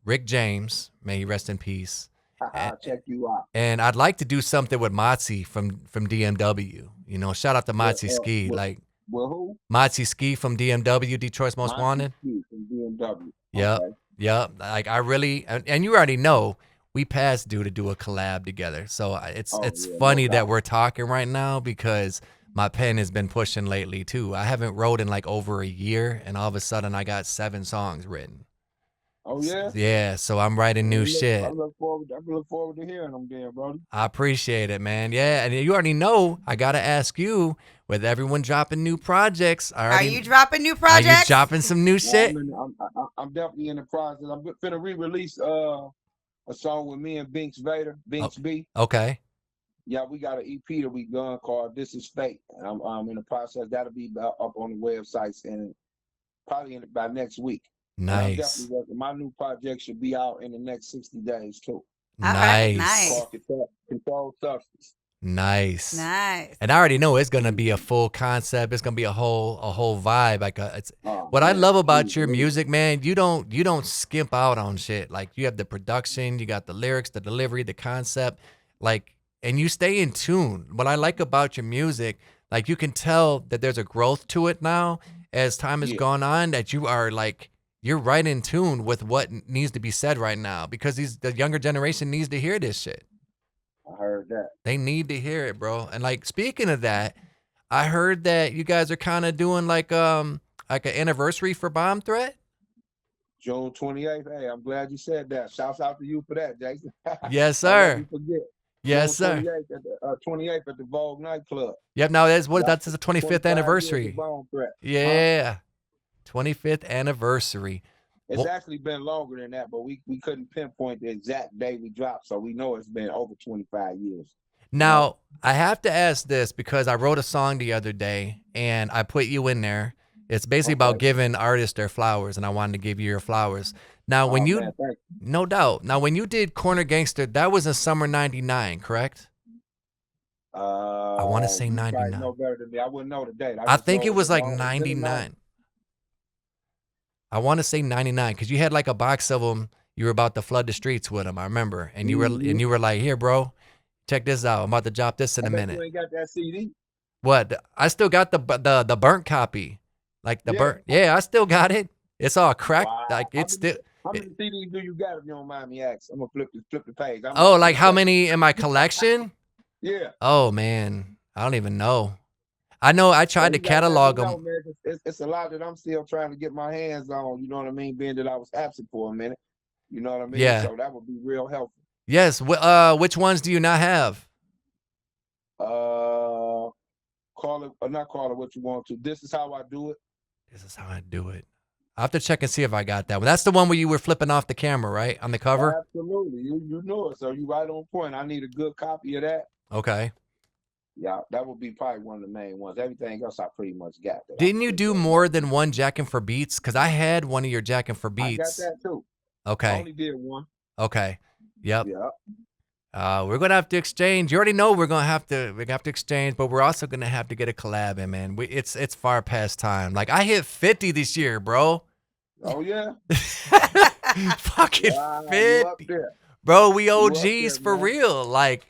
Rick James, may he rest in peace. I'll check you out. And I'd like to do something with Motzi from DMW. You know, shout out to Motzi Ski, like Well, who? Motzi Ski from DMW, Detroit's Most Monty Wanted. Ski from BMW. Yep, Okay. yep. Like I really, and you already know, we passed due to do a collab together. So it's Oh, it's yeah, no funny that doubt. we're talking right now because my pen has been pushing lately too. I haven't wrote in like over a year, and all of a sudden I got 7 songs written. Oh yeah. Yeah, so I'm writing new shit. I look forward to hearing them, then, brody. I appreciate it, man. Yeah, and you already know I gotta ask you, with everyone dropping new projects, Are you dropping new Are projects? you dropping some new shit? I'm definitely in the process. I'm finna re-release a song with me and Binks Vader, Binks B. Okay. Yeah, we got an EP that we done called "This Is Fate." And I'm in the process. That'll be up on the websites and probably by next week. And I'm Nice. definitely working. My new project should be out in the next 60 days too. All right, Nice. nice. Called Controlled Substance. Nice. Nice. And I already know it's gonna be a full concept. It's gonna be a whole vibe. Like it's Oh, what I man, love about please, your please. music, man. You don't skimp out on shit. Like you have the production, you got the lyrics, the delivery, the concept, like, and you stay in tune. What I like about your music, like you can tell that there's a growth to it now as time has Yeah. gone on. That you are like you're right in tune with what needs to be said right now because the younger generation needs to hear this shit. I heard that. They need to hear it, bro. And like speaking of that, I heard that you guys are kind of doing like an anniversary for Bomb Threat. June 28th. Hey, I'm glad you said that. Shouts out to you for that, Jason. Yes, Don't let sir. me forget. Yes, June sir. 28th at the Vogue nightclub. Yep. Now that's Yeah, that's the 25th 25 years of anniversary. Bomb Threat. Yeah, 25th anniversary. It's Well- actually been longer than that, but we couldn't pinpoint the exact day we dropped, so we know it's been over 25 years. Now I have to ask this because I wrote a song the other day and I put you in there. It's basically about Okay. giving artists their flowers, and I wanted to give you your flowers. Now, when Oh, you, man, thank you. no doubt. Now, when you did Corner Gangster, that was in summer '99, correct? I wanna say you probably 99. know better than me. I wouldn't know the date. I just think know it was like long. It's been a long- 99. I want to say 99 because you had like a box of them. You were about to flood the streets with them. I remember, and you Mhm. were like, "Here, bro, check this out. I'm about to drop this in I a bet minute." You ain't got that CD. What? I still got the burnt copy, like the Yeah. burnt. Yeah, I still got it. It's all cracked. Wow. Like it's still. How many CDs do you got? If you don't mind me asking, I'm gonna flip the page. Oh, like how many in my collection? Yeah. Oh man, I don't even know. I know I tried to You gotta let catalog me know, them. man. It's a lot that I'm still trying to get my hands on. You know what I mean? Being that I was absent for a minute. You know what I mean? Yeah. So that would be real helpful. Yes. Which ones do you not have? Call it or not call it what you want to. This is how I do it. This is how I do it. I have to check and see if I got that one. That's the one where you were flipping off the camera, right? On the cover? Absolutely. You know it. So you right on point. I need a good copy of that. Okay. Yeah, that would be probably one of the main ones. Everything else I pretty much got. that. Didn't you do more than one Jackin' for Beats? Because I had one of your Jackin' for I got Beats. that too. I Okay. only did one. Okay. Yep. Yeah. We're gonna have to exchange. You already know we're gonna have to exchange, but we're also gonna have to get a collab in, man. It's far past time. Like I hit 50 this year, bro. Oh yeah. Fucking Wow, you 50. up there. Bro, we up OGs there, for man. real. Like,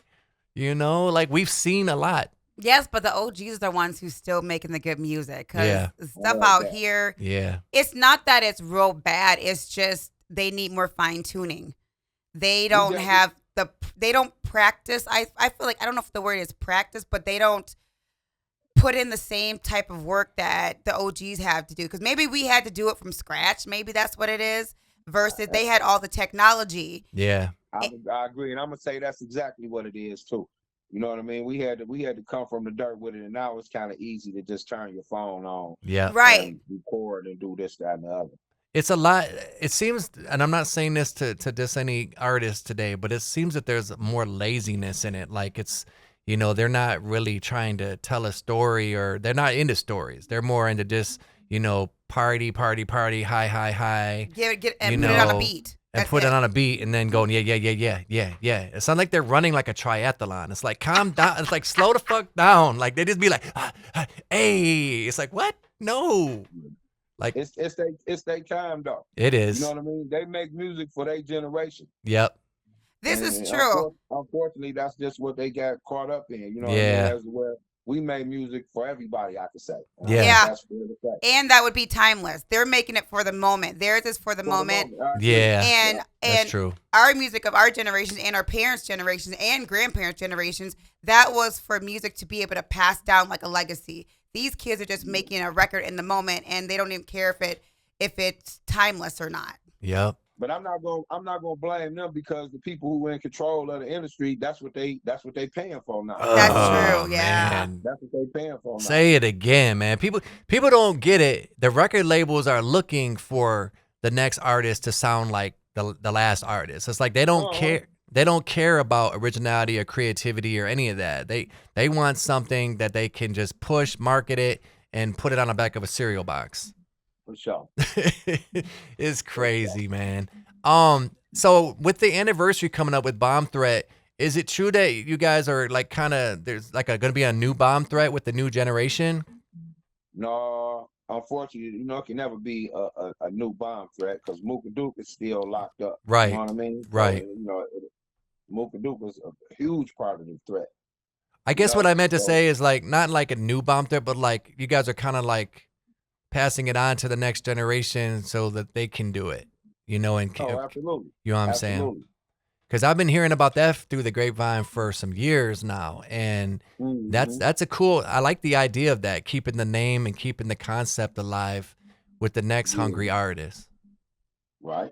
like we've seen a lot. Yes, but the OGs are the ones who's still making the good music. Because Yeah. stuff like out that. here, Yeah. it's not that it's real bad. It's just they need more fine tuning. they We don't definitely have they don't practice. I feel like, I don't know if the word is practice, but they don't put in the same type of work that the OGs have to do. Because maybe we had to do it from scratch. Maybe that's what it is. Versus they had all the technology. Yeah. I agree, and I'm gonna say that's exactly what it is too. You know what I mean? We had to come from the dirt with it, and now it's kind of easy to just turn your phone on Yeah. Right. and record and do this, that, and the other. It's a lot. It seems, and I'm not saying this to diss any artist today, but it seems that there's more laziness in it. Like it's, they're not really trying to tell a story, or they're not into stories. They're more into just, party, party, party, high, high, high. Get and you put it on a know, beat. And That's put it it. on a beat and then going, yeah, yeah, yeah, yeah, yeah, yeah. It sounds like they're running like a triathlon. It's like, calm down. It's like, slow the fuck down. Like they just be like, hey. It's like, what? No. Like It's they time though. it You know is. what I mean? They make music for their generation. Yep. This And is true. unfortunately, that's just what they got caught up in. You know what I mean? Yeah. As well, we made music for everybody, I could say. And I Yeah. think Yeah. that's fair to say. And that would be timeless. They're making it for the moment. Theirs is for the For the moment. moment, I agree. Yeah. And That's and true. our music of our generations and our parents' generations and grandparents' generations, that was for music to be able to pass down like a legacy. These kids are just making a record in the moment, and they don't even care if it's timeless or not. Yep. But I'm not gonna blame them, because the people who are in control of the industry, that's what they paying for now. That's Oh, true, yeah. man. That's what they paying for now. Say it again, man. People don't get it. The record labels are looking for the next artist to sound like the last artist. It's like they don't care. They don't care about originality or creativity or any of that. They want something that they can just push, market it, and put it on the back of a cereal box. For sure. It's crazy, man. So with the anniversary coming up with Bomb Threat, is it true that you guys are like kind of there's like going to be a new Bomb Threat with the new generation? No, unfortunately, it can never be a new bomb threat, because Mooka Duke is still locked up. Right. You know what I mean? Right. So, Mooka Duke was a huge part of the threat. I guess what I meant to So- say is like not like a new Bomb Threat, but like you guys are kind of like passing it on to the next generation so that they can do it, and Oh, absolutely. you know what I'm saying? Absolutely. Because I've been hearing about that through the grapevine for some years now, and Mhm. that's a cool. I like the idea of that, keeping the name and keeping the concept alive with the next Yeah. hungry artist. Right.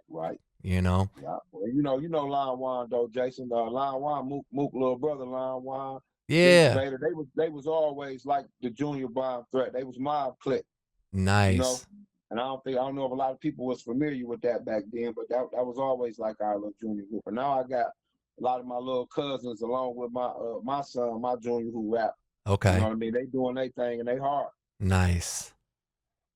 You know, Yeah. Well, Lon Juan though, Jason. Lon Juan, Mook little brother, Lon Juan. yeah, Vader, they was always like the junior bomb threat. They was mob clique. nice. And I don't know if a lot of people was familiar with that back then, but that was always like our little junior group. And now I got a lot of my little cousins along with my son, my junior, who rap. Okay, You know what I mean? They doing their thing and they hard. nice.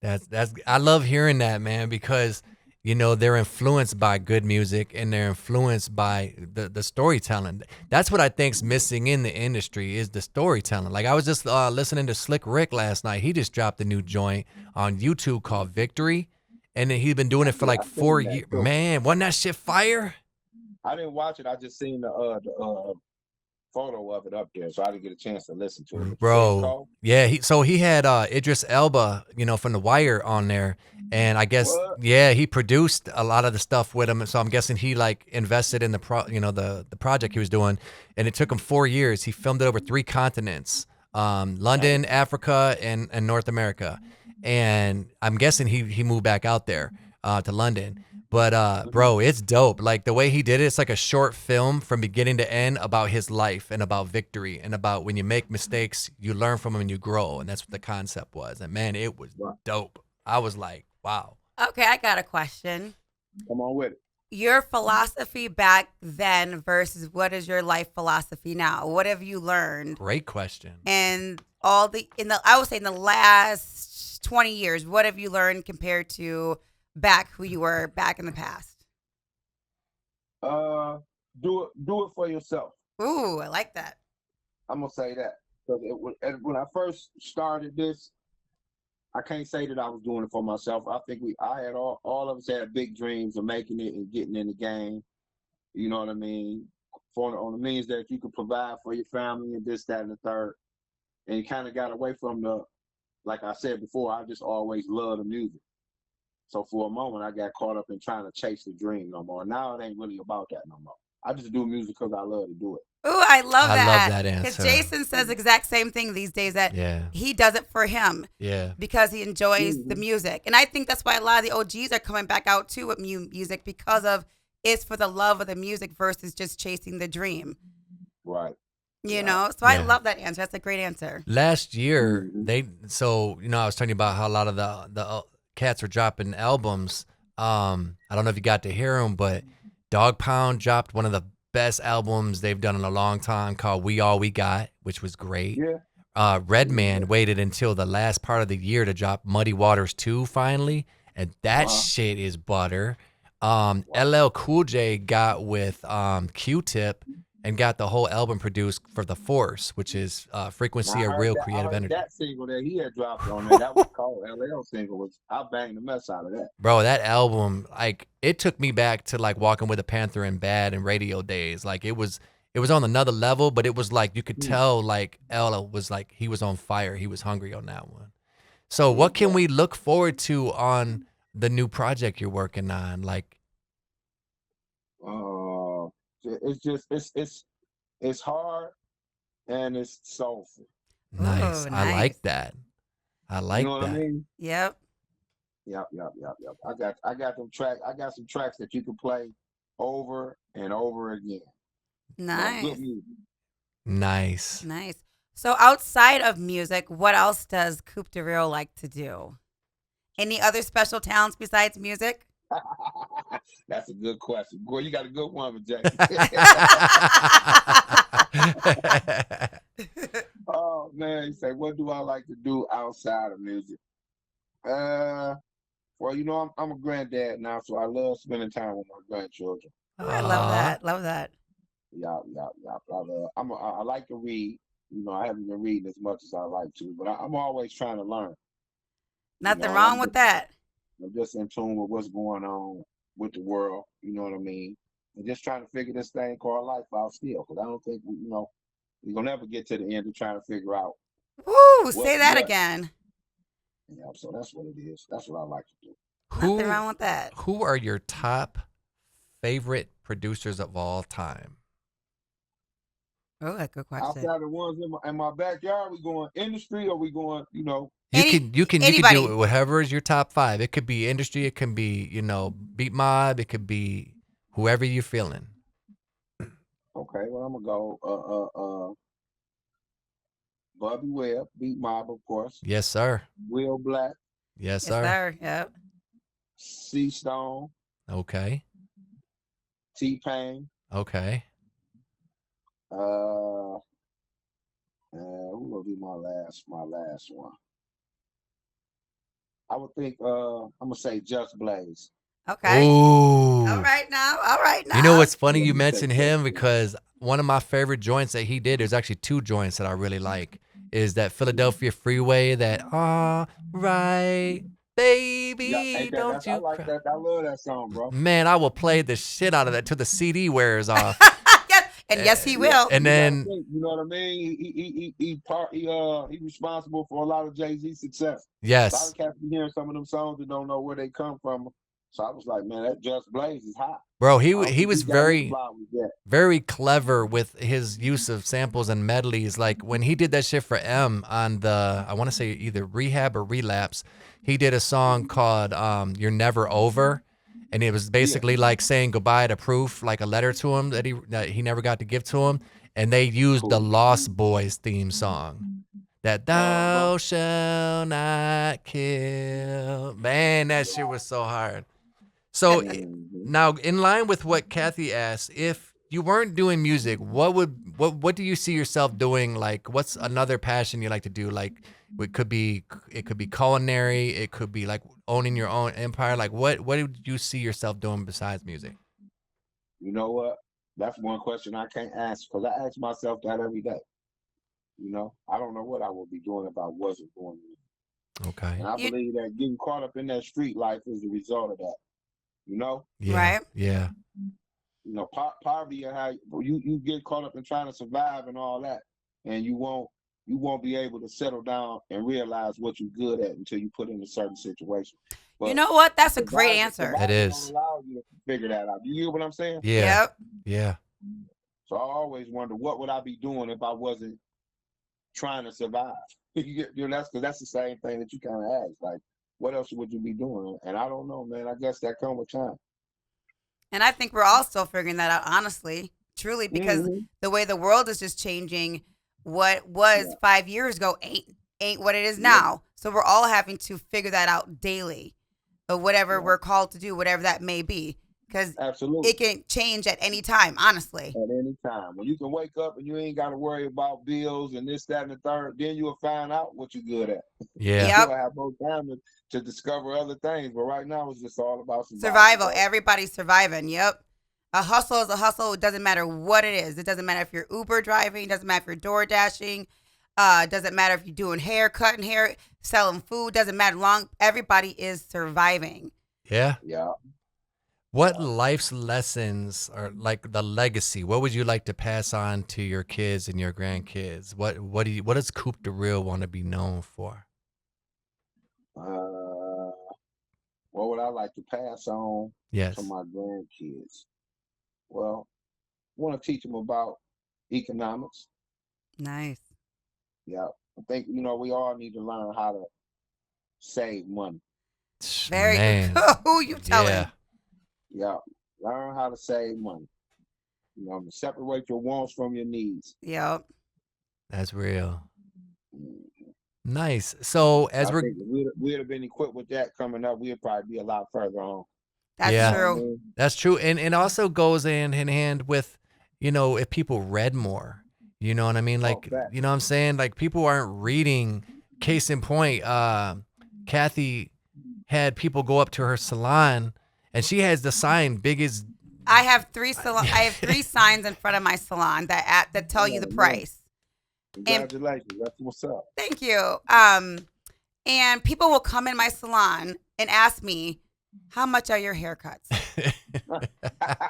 That's I love hearing that, man, because they're influenced by good music and they're influenced by the storytelling. That's what I think's missing in the industry is the storytelling. Like I was just listening to Slick Rick last night. He just dropped a new joint on YouTube called Victory, and then he's been doing it for like I seen 4 that, years. too. Man, wasn't that shit fire? I didn't watch it. I just seen the photo of it up there, so I didn't get a chance to listen to it. But you say it's Bro, called? yeah. He had Idris Elba, from The Wire on there, and I guess What? he produced a lot of the stuff with him. So I'm guessing he like invested in the the project he was doing, and it took him 4 years. He filmed it over 3 continents, London, Africa, and North America, and I'm guessing he moved back out there to London. But bro, it's dope. Like the way he did it, it's like a short film from beginning to end about his life and about victory and about when you make mistakes, you learn from them and you grow. And that's what the concept was. And man, it was dope. I was like, wow. Okay, I got a question. Come on with it. Your philosophy back then versus what is your life philosophy now? What have you learned? Great question. And I would say in the last 20 years, what have you learned compared to back who you were back in the past? Do it for yourself. Ooh, I like that. I'm gonna say that because when I first started this, I can't say that I was doing it for myself. I think I had all of us had big dreams of making it and getting in the game. You know what I mean? On the means that you could provide for your family and this, that, and the third. And you kind of got away from like I said before, I just always loved the music. So for a moment, I got caught up in trying to chase the dream no more. Now it ain't really about that no more. I just do music because I love to do it. Ooh, I love I love that. that Because answer. Jason says the exact same thing these days, that Yeah. he does it for him Yeah. because he enjoys the Mhm. music. And I think that's why a lot of the OGs are coming back out too with music, because of it's for the love of the music versus just chasing the dream. Right. You Yeah. know? So I Yeah. love that answer. That's a great answer. Last year, Mhm. I was telling you about how a lot of the cats were dropping albums. I don't know if you got to hear them, but Dog Pound dropped one of the best albums they've done in a long time called We All We Got, which was great. Yeah. Redman waited until the last part of the year to drop Muddy Waters 2 finally, and that Uh-huh. shit is butter. LL Cool J got with Q-Tip and got the whole album produced for The Force, which is Now Frequency I of heard Real that. I Creative heard Energy. that single that he had dropped on there. That was called LL single. I banged the mess out of that. Bro, that album, like, it took me back to like Walking with a Panther and Bad and Radio days. Like, it was on another level, but it was like you could tell like Ella was like he was on fire. He was hungry on that one. So, what can we look forward to on the new project you're working on? Like, It's just it's hard and it's soulful. nice. Ooh, I nice. like that. I You like know what I that. mean? Yep. Yep. I got them track. I got some tracks that you can play over and over again. Nice. Good music. Nice. Nice. So outside of music, what else does Coop Da Real like to do? Any other special talents besides music? That's a good question. Boy, you got a good one, Jay. Oh man, you say, what do I like to do outside of music? Well, you know, I'm a granddad now, so I love spending time with my grandchildren. Oh, I love that. Love that. Yeah. I like to read. You know, I haven't been reading as much as I like to, but I'm always trying to learn. Nothing And wrong with that. I'm just in tune with what's going on with the world. You know what I mean? And just trying to figure this thing called life out still, because I don't think we're gonna never get to the end of trying to figure out Woo! Say that again. Yeah, so that's what it is. That's what I like to do. Nothing wrong with that. Who are your top favorite producers of all time? Oh, that's a good question. Outside the ones in my backyard, we going industry or we going, You can do anybody. whatever is your top 5. It could be industry, it can be, beat mob, it could be whoever you're feeling. Okay, well I'm gonna go Bubby Webb, Beat Mob, of course. Yes, sir. Will Black. Yes, Yes, sir. sir. Yep. C Stone, Okay. T-Pain, Okay. who will be my last one? I would think I'm gonna say Just Blaze. Okay. Ooh. All right now. All right now. You know what's funny? Let You me mentioned take that. him because one of my favorite joints that he did, there's actually 2 joints that I really like, is that Philadelphia Freeway, that all right, baby, Yeah, don't I you like cry. that. I love that song, bro. Man, I will play the shit out of that till the CD wears off. Yes, and yes, he will. And then, You know what I mean? He responsible for a lot of Jay-Z's success. A lot yes. of cats be hearing some of them songs and don't know where they come from. So I was like, man, that Just Blaze is hot. Bro, I he don't was think he got his very, flowers yet. very clever with his use of samples and medleys. Like when he did that shit for M on the, I want to say either Rehab or Relapse, he did a song called You're Never Over. And it was basically like saying goodbye to Proof, like a letter to him that he never got to give to him. And they used the Lost Boys theme song. That thou shalt not kill. Man, that shit was so hard. So now, in line with what Kathy asked, if you weren't doing music, what do you see yourself doing? Like, what's another passion you like to do? Like, it could be culinary. It could be like owning your own empire. Like, what do you see yourself doing besides music? You know what? That's one question I can't ask because I ask myself that every day. You know, I don't know what I would be doing if I wasn't doing music. Okay. And I believe that getting caught up in that street life is the result of that. You know? Yeah. Right. Yeah. You know, poverty and how you get caught up in trying to survive and all that, and you won't be able to settle down and realize what you're good at until you put in a certain situation. You But know what? That's a great survival, answer. That survival is. don't allow you to figure that out. You hear what I'm saying? Yeah. Yep. Yeah. So I always wonder what would I be doing if I wasn't trying to survive. That's because that's the same thing that you kind of ask. Like, what else would you be doing? And I don't know, man. I guess that comes with time. And I think we're all still figuring that out, honestly, truly, because Mm-hmm. the way the world is just changing, what was Yeah. 5 years ago ain't what it is Yeah. now. So we're all having to figure that out daily, or whatever Yeah. we're called to do, whatever that may be, because Absolutely. it can change at any time, honestly. At any time. When you can wake up and you ain't got to worry about bills and this, that, and the third, then you'll find out what you're good at. Yeah. Yep. You'll have more time to discover other things. But right now, it's just all about Survival. bro. Everybody's surviving. Yep. A hustle is a hustle. It doesn't matter what it is. It doesn't matter if you're Uber driving. It doesn't matter if you're door dashing. Doesn't matter if you're doing hair, cutting hair, selling food. Doesn't matter long. Everybody is surviving. Yeah. Yeah. What life's lessons or like the legacy? What would you like to pass on to your kids and your grandkids? What does Coop Da Real want to be known for? What would I like to pass on Yes. to my grandkids? Well, I want to teach them about economics. Nice. Yeah. I think, we all need to learn how to save money. Very Man. good. Who you telling? Yeah. Yeah. Learn how to save money. Separate your wants from your needs. Yep. That's real. Mm. Nice. So as I we're think if we'd have been equipped with that coming up, we'd probably be a lot further on. That's Yeah. You know what I true. mean? That's true. And it also goes in hand with, if people read more, you know what I mean? Like, fact. you know what I'm saying? Like people aren't reading. Case in point, Kathy had people go up to her salon and she has the sign big as I have three signs in front of my salon that tell you the Yeah, man. price. Congratulations. That's what's up. Thank you. And people will come in my salon and ask me, how much are your haircuts?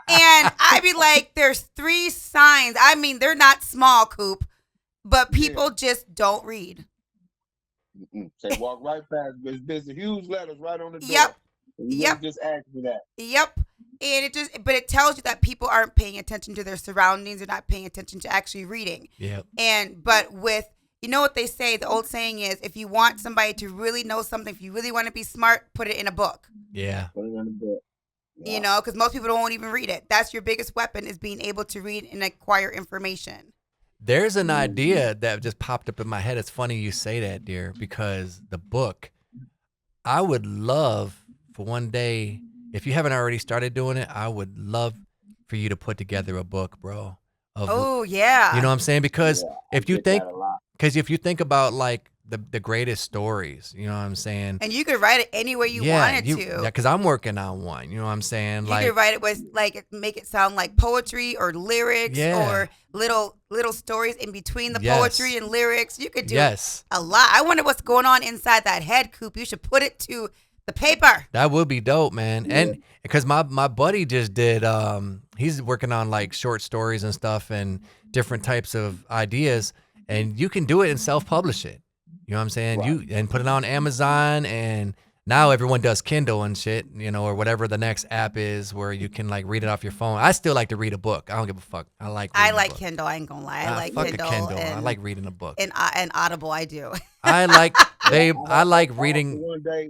And I'd be like, there's 3 signs. I mean, they're not small, Coop, but people just don't read. Say walk right past. There's huge letters right on the door. Yep. And you Yep. just ask me that. Yep. And it tells you that people aren't paying attention to their surroundings. They're not paying attention to actually reading. Yep. But with, you know what they say, the old saying is, if you want somebody to really know something, if you really want to be smart, put it in a book. Yeah. Put it in the book. Yeah. You know, because most people won't even read it. That's your biggest weapon, is being able to read and acquire information. There's an idea that just popped up in my head. It's funny you say that, dear, because the book, I would love for one day, if you haven't already started doing it, I would love for you to put together a book, bro. Oh, yeah. You know what I'm saying? Because Yeah, if you get think, that a lot. if you think about like the greatest stories, you know what I'm saying? And you could write it any way you wanted to. Yeah, because I'm working on one. You know what I'm saying? You Like, could write it with, like, make it sound like poetry or lyrics or little stories in between the Yes. poetry and lyrics. You could do yes, a lot. I wonder what's going on inside that head, Coop. You should put it to the paper. that would be dope, man. Yeah. And because my buddy just did, he's working on like short stories and stuff and different types of ideas, and you can do it and self-publish it. You know what I'm saying? Right. And put it on Amazon, and now everyone does Kindle and shit, or whatever the next app is where you can like read it off your phone. I still like to read a book. I don't give a fuck. I like reading a book. Kindle. I ain't gonna lie. I like fuck Kindle. a Kindle. I And, like reading a book. and Audible. I do. I like I like I hope reading. to one day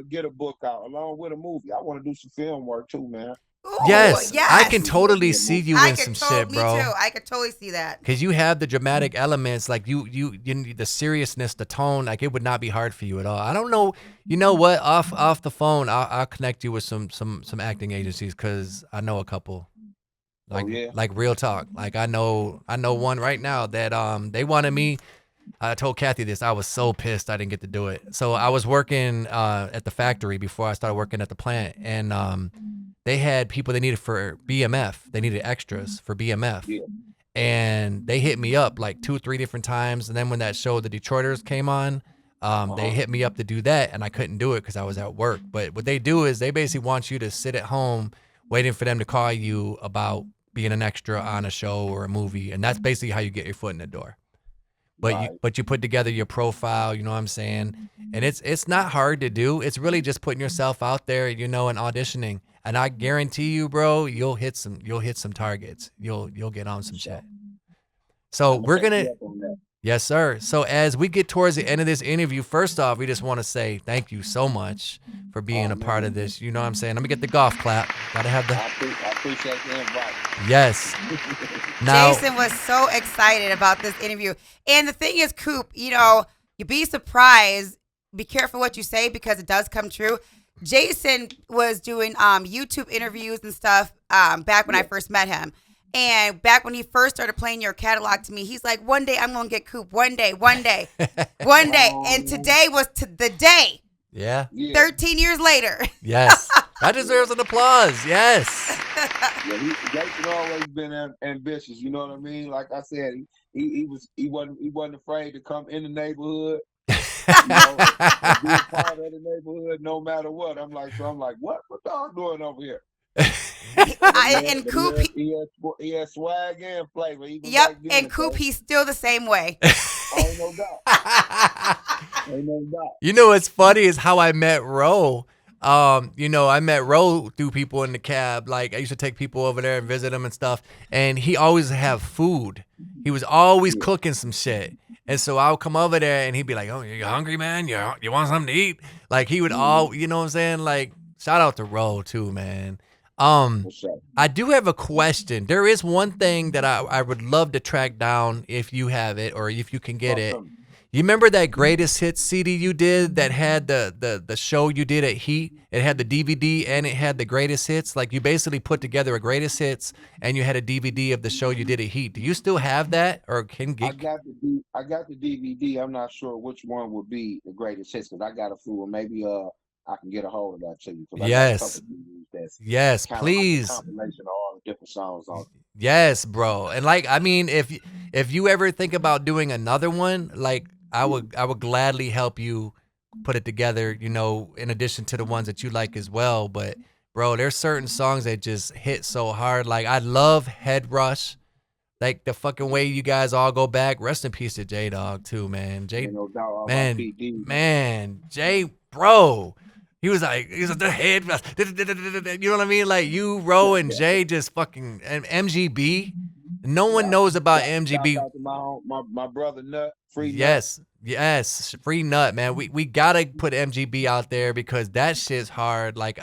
get a book out along with a movie. I want to do some film work too, man. Ooh, Yes, yes. I can totally see you I in could some shit, me bro. too. I could totally see that. Because you have the dramatic elements, like you the seriousness, the tone, like it would not be hard for you at all. I don't know, you know what? Off the phone, I'll connect you with some acting agencies because I know a couple. Like yeah? like real talk. Like I know one right now that they wanted me. I told Kathy this. I was so pissed I didn't get to do it. So I was working at the factory before I started working at the plant, and they had people they needed for BMF. They needed extras for BMF. Yeah. And they hit me up like 2 or 3 different times. And then when that show, The Detroiters, came on, they hit me up to do that, and I couldn't do it because I was at work. But what they do is they basically want you to sit at home waiting for them to call you about being an extra on a show or a movie. And that's basically how you get your foot in the door. but Right. you put together your profile, you know what I'm saying? And it's not hard to do. It's really just putting yourself out there, you know, and auditioning. And I guarantee you, bro, you'll hit some targets. You'll get on some shit. So I'm we're take you gonna up on that. Yes, sir. So as we get towards the end of this interview, first off, we just want to say thank you so much for being Oh, a part man. of this. You know what I'm saying? Let me get the golf clap. Gotta have the I appreciate the invite. yes. Now, Jason was so excited about this interview. And the thing is, Coop, you know, you'd be surprised. Be careful what you say because it does come true. Jason was doing YouTube interviews and stuff back when I first met him. And back when he first started playing your catalog to me, he's like, one day I'm going to get Coop. One day, one day, one day. And today was the day. yeah, Yeah. 13 years later. yes, that deserves an applause. Yes, Yeah, Jason always been ambitious. You know what I mean? Like I said, he wasn't afraid to come in the neighborhood. You know, and be a part of the neighborhood no matter what. I'm like, what y'all doing over here? And Coop, He had swag and flavor. Even yep. back then, And Coop, so he's still the same way. ain't no doubt. Ain't no doubt. You know what's funny is how I met Ro. You know, I met Ro through people in the cab. Like I used to take people over there and visit him and stuff. And he always have food. He was always cooking some shit. And so I would come over there and he'd be like, "Oh, you hungry, man? You want something to eat?" Like he would all, you know what I'm saying? Like shout out to Ro too, man. What's up? I do have a question. There is one thing that I would love to track down if you have it or if you can get it. Awesome. You remember that greatest hits CD you did that had the show you did at Heat? It had the DVD and it had the greatest hits. Like you basically put together a greatest hits and you had a DVD of the show you did at Heat. Do you still have that or can I get? got the DVD. I'm not sure which one would be the greatest hits because I got a few. And maybe I can get a hold of that to you. 'Cause I got a Yes. couple DVDs that's Yes, kind of like a please. compilation of all the different songs on it. Yes, bro. And like I mean, if you ever think about doing another one, like I would gladly help you put it together, you know, in addition to the ones that you like as well. But bro, there's certain songs that just hit so hard. Like I love Head Rush. Like the fucking way you guys all go back. Rest in peace to J Dog too, man. J Ain't no doubt all man, my PD. man, Jay, bro. He was like the head. You know what I mean? Like you, Ro, and Jay just fucking and MGB. No one knows about MGB. Shout out to my brother Nut. Free Yes, yes, free nut, man. We gotta put MGB out there because that shit's hard. Like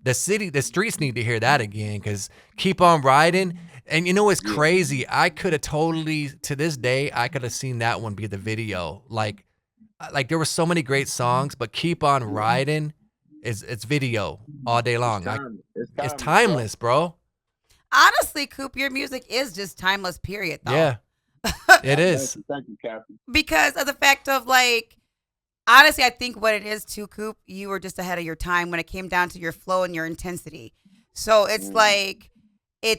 the streets need to hear that again. Cause Keep On Riding, and you know what's crazy? I could have totally, to this day, I could have seen that one be the video. Like there were so many great songs, but Keep On Riding it's video all day long. It's timeless, bro. Honestly, Coop, your music is just timeless, period, though. Yeah, it is. Thank you, Kathy. Because of the fact of like, honestly, I think what it is too, Coop, you were just ahead of your time when it came down to your flow and your intensity. So it's like I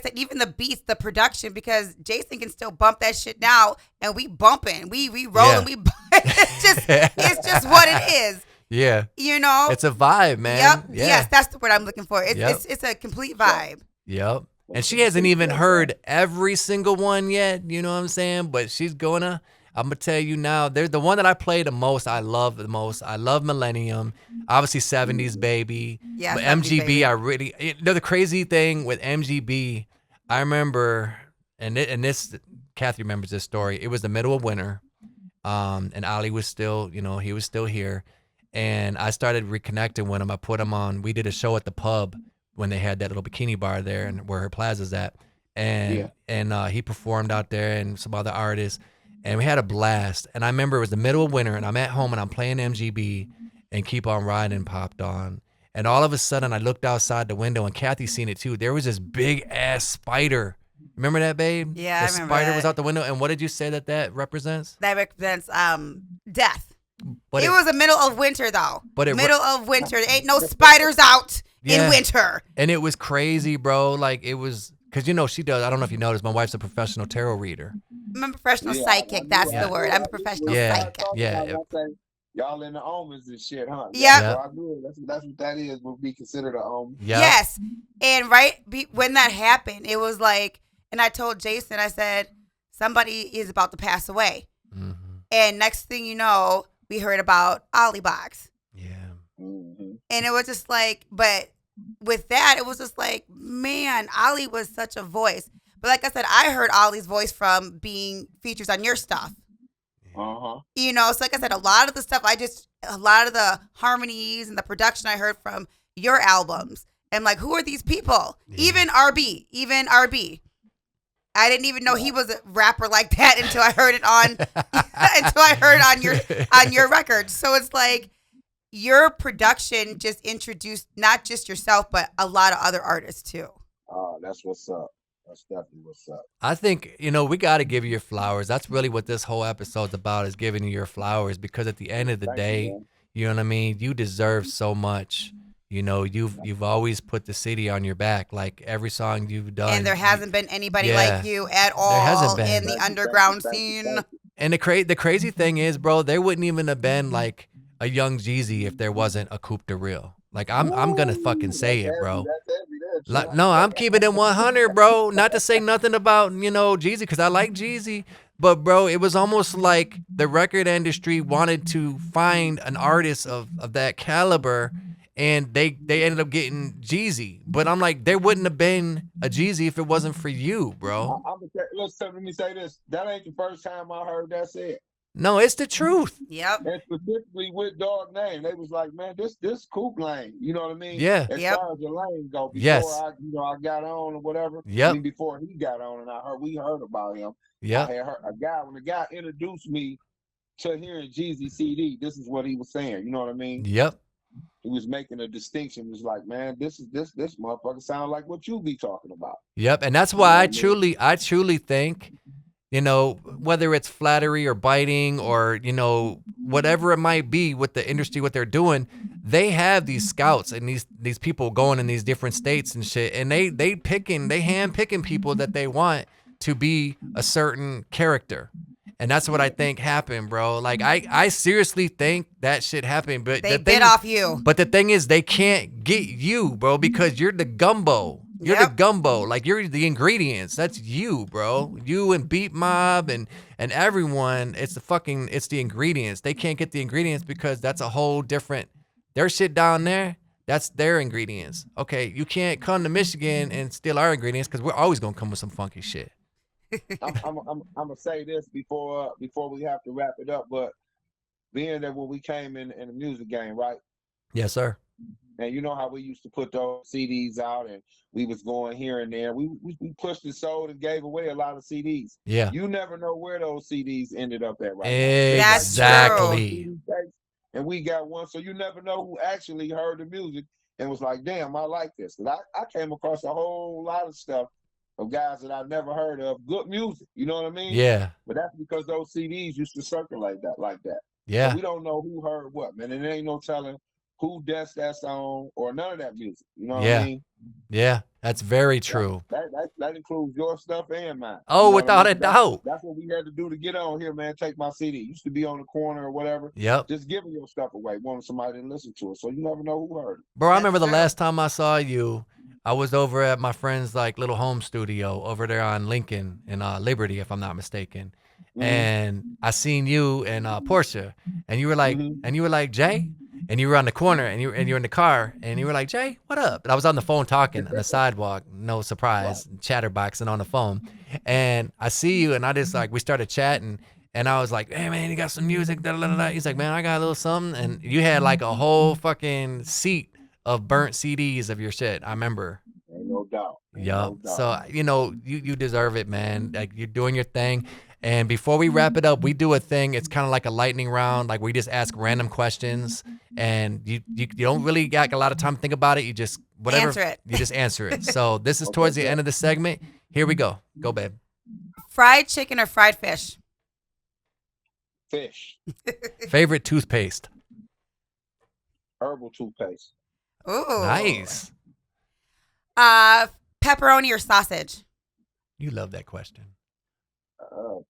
said, even the beats, the production, because Jason can still bump that shit now, and we bumping, we rolling, we it's just what it is. Yeah, You know, it's a vibe, man. Yep. Yeah. Yes, that's the word I'm looking for. Yep. It's a complete vibe. Yep. And she hasn't even heard every single one yet, you know what I'm saying? But she's gonna. I'm gonna tell you now, there's the one that I play the most, I love the most. I love Millennium. Obviously 70s Baby. Yeah, But 70s MGB, Baby. I really the crazy thing with MGB, I remember and this Kathy remembers this story. It was the middle of winter. And Ali was still, you know, he was still here. And I started reconnecting with him. I put him on. We did a show at the pub when they had that little bikini bar there and where her plaza's at. And he performed out there and some other artists. And we had a blast. And I remember it was the middle of winter and I'm at home and I'm playing MGB and Keep On Riding popped on. And all of a sudden I looked outside the window and Kathy seen it too. There was this big ass spider. Remember that, babe? Yeah, the I remember spider that. was out the window. And what did you say that represents? That represents death. But it was the middle of winter though. But it- middle of winter. There ain't no spiders out Yeah. in winter. And it was crazy, bro. Like it was, cause you know she does. I don't know if you noticed. My wife's a professional tarot reader. I'm a professional psychic. That's Yeah. the word. I'm a professional Yeah. psychic. Yeah. Y'all in the omens and shit, huh? Yep. Yeah, I do. That's what that is. Would be considered an omen. Yeah. Yes. And when that happened, it was like, and I told Jason, I said, somebody is about to pass away. Mm-hmm. And next thing you know, we heard about Ollie Box. Yeah. Mm-hmm. And it was just like, but with that, it was just like, man, Ollie was such a voice. But like I said, I heard Ollie's voice from being features on your stuff. Uh-huh. You know, so like I said, a lot of the stuff a lot of the harmonies and the production I heard from your albums. And like, who are these people? Yeah. Even RB. I didn't even know he was a rapper like that until I heard it on your record. So it's like your production just introduced not just yourself, but a lot of other artists too. Oh, that's what's up. That's definitely what's up. I think, we got to give you your flowers. That's really what this whole episode's about, is giving you your flowers, because at the end of the Thank day, you, man. you know what I mean? You deserve so much. You've always put the city on your back, like every song you've done. And there hasn't been anybody Yeah. like you at all hasn't been. in the Thank you, underground thank you, scene. thank you. And the crazy thing is, bro, there wouldn't even have been like a young Jeezy if there wasn't a Coop Da Real. Like I'm gonna fucking say it, bro. That's heavy there, Like, Chuck. no, I'm keeping it 100, bro. Not to say nothing about, Jeezy, because I like Jeezy. But, bro, it was almost like the record industry wanted to find an artist of that caliber, and they ended up getting Jeezy. But I'm like, there wouldn't have been a Jeezy if it wasn't for you, bro. Listen, let me say this. That ain't the first time I heard that said. No, it's the truth. Yep. And specifically with Dog Name, they was like, man, this Coop lane. You know what I mean? Yeah. As Yep. far as the lane go, before Yes. I got on or whatever. Yep. I mean, before he got on, and we heard about him. Yeah. I had heard when the guy introduced me to hearing Jeezy CD, this is what he was saying. You know what I mean? Yep. He was making a distinction. He was like, man, this motherfucker sound like what you be talking about. Yep. And that's why I truly think, whether it's flattery or biting or, whatever it might be with the industry, what they're doing, they have these scouts and these people going in these different states and shit. And they hand picking people that they want to be a certain character. And that's what I think happened, bro. Like I seriously think that shit happened, but They bit off you. But the thing is, they can't get you, bro, because you're the gumbo. You're the Yep. gumbo. Like, you're the ingredients. That's you, bro. You and Beat Mob and everyone. It's the ingredients. They can't get the ingredients because that's a whole different. Their shit down there, that's their ingredients. Okay, you can't come to Michigan and steal our ingredients because we're always gonna come with some funky shit. I'm gonna say this before we have to wrap it up, but being that when we came in the music game, right? Yes, sir. And you know how we used to put those CDs out, and we was going here and there. We pushed and sold and gave away a lot of CDs. Yeah. You never know where those CDs ended up at, right? That's Exactly. And we got one, so you never know who actually heard the music and was like, "Damn, I like this." 'Cause I came across a whole lot of stuff of guys that I never heard of. Good music, you know what I mean? Yeah. But that's because those CDs used to circulate like that. Yeah. So we don't know who heard what, man. And there ain't no telling who that's that song or none of that music. You know what Yeah. I mean? Yeah. That's very true. That includes your stuff and mine. Oh, You know what without I a mean? doubt. That's what we had to do to get on here, man. Take my CD. Used to be on the corner or whatever. Yep. Just giving your stuff away, wanting somebody to listen to it. So you never know who heard it. Bro, I That's remember the true. last time I saw you, I was over at my friend's like little home studio over there on Lincoln in Liberty, if I'm not mistaken. Mhm. And I seen you and Portia, and you were like, Mhm. Jay, and you were on the corner, and you're in the car, and you were like, Jay, what up? And I was on the phone talking on the sidewalk, no surprise, chatterboxing on the phone, and I see you, and I just like we started chatting. And I was like, hey, man, you got some music? Da, da, da, da. He's like, man, I got a little something. And you had like a whole fucking seat of burnt CDs of your shit. I remember. Ain't no doubt. Ain't Yup. no doubt. So, you deserve it, man. Like, you're doing your thing. And before we wrap it up, we do a thing. It's kind of like a lightning round. Like, we just ask random questions. And you don't really got a lot of time to think about it. You just, whatever. Answer it. You just answer it. So this is Okay, towards the good. end of the segment. Here we go. Go, babe. Fried chicken or fried fish? Fish, Favorite toothpaste? herbal toothpaste, Ooh. Nice. Pepperoni or sausage You love that question.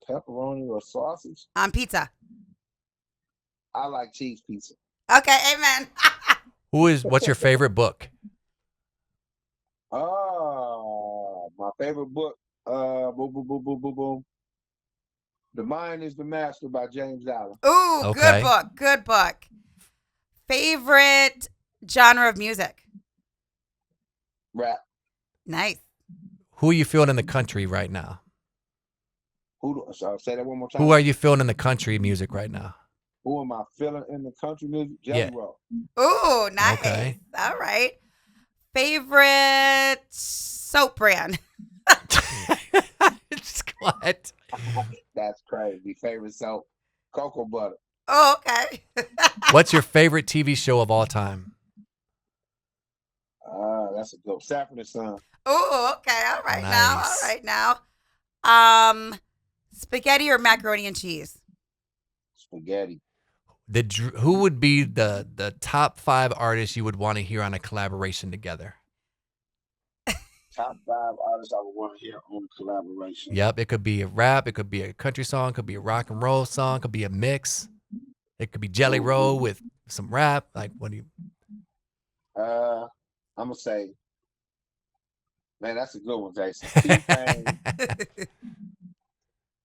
pepperoni or sausage. on pizza? I like cheese pizza. Okay, amen. What's your favorite book? My favorite book. Boom, boom, boom, boom, boom, boom. The Mind is the Master by James Allen. Ooh, Okay. good book. Good book. Favorite genre of music? Rap. Nice. Who are you feeling in the country right now? So say that one more time. Who are you feeling in the country music right now? Who am I feeling in the country music? Jelly Yeah. Roll. Ooh, nice. Okay. All right. Favorite soap brand? What? That's crazy. Favorite soap? Cocoa Butter. Oh, okay. What's your favorite TV show of all time? That's a good. Saffron and Son. Ooh, okay. All right now. All Nice. right now. Spaghetti or macaroni and cheese? Spaghetti. Who would be the top 5 artists you would want to hear on a collaboration together? Top 5 artists I would want to hear on collaboration. Yep, it could be a rap, it could be a country song, it could be a rock and roll song, it could be a mix. It could be Jelly Roll with some rap. Like, what do you? I'm gonna say, man, that's a good one, Jason. T-Pain,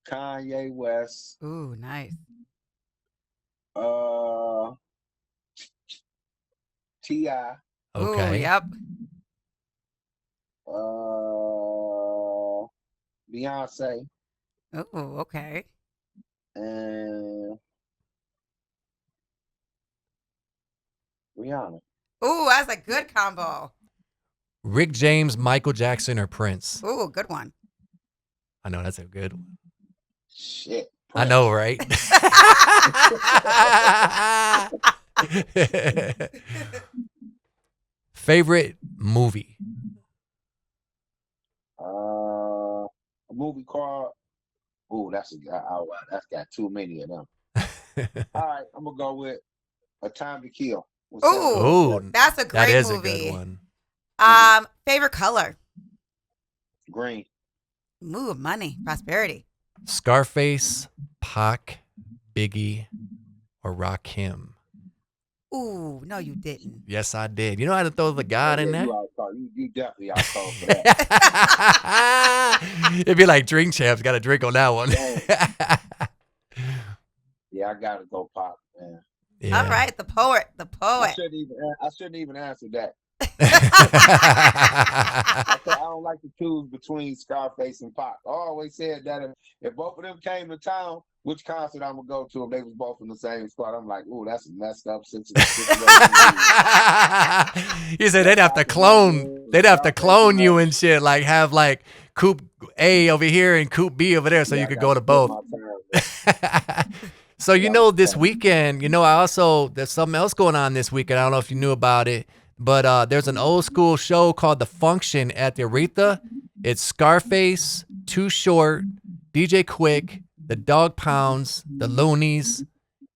Kanye West, Ooh, nice. T.I., Okay. Ooh, yep. Beyonce, Ooh, okay. and Rihanna. Ooh, that's a good combo. Rick James, Michael Jackson, or Prince? Ooh, good one. I know that's a good one. Shit. I know, right? Favorite movie? A movie called. Ooh, that's got too many of them. All right, I'm gonna go with A Time to Kill. Ooh, Ooh, that's a that great is movie. a good one. Favorite color? Green. Ooh, money, prosperity. Scarface, Pac, Biggie, or Rakim? Ooh, no, you didn't. Yes, I did. You know how to throw the God in there? You definitely outcalled for that. It'd be like Drink Champs. Got a drink on that one. Yeah, I gotta go Pop, man. Yeah. All right, the poet. The I poet. shouldn't even answer that. I don't like to choose between Scarface and Pac. I always said that if both of them came to town, which concert I'm gonna go to if they was both in the same spot? I'm like, ooh, that's a messed up situation. You said they'd have to clone. They'd have to clone you and shit. Like have like Coop A over here and Coop B over there, so you could go to both. So this weekend, there's something else going on this weekend. I don't know if you knew about it, but there's an old school show called The Function at the Aretha. It's Scarface, Too Short, DJ Quick, The Dog Pounds, The Loonies,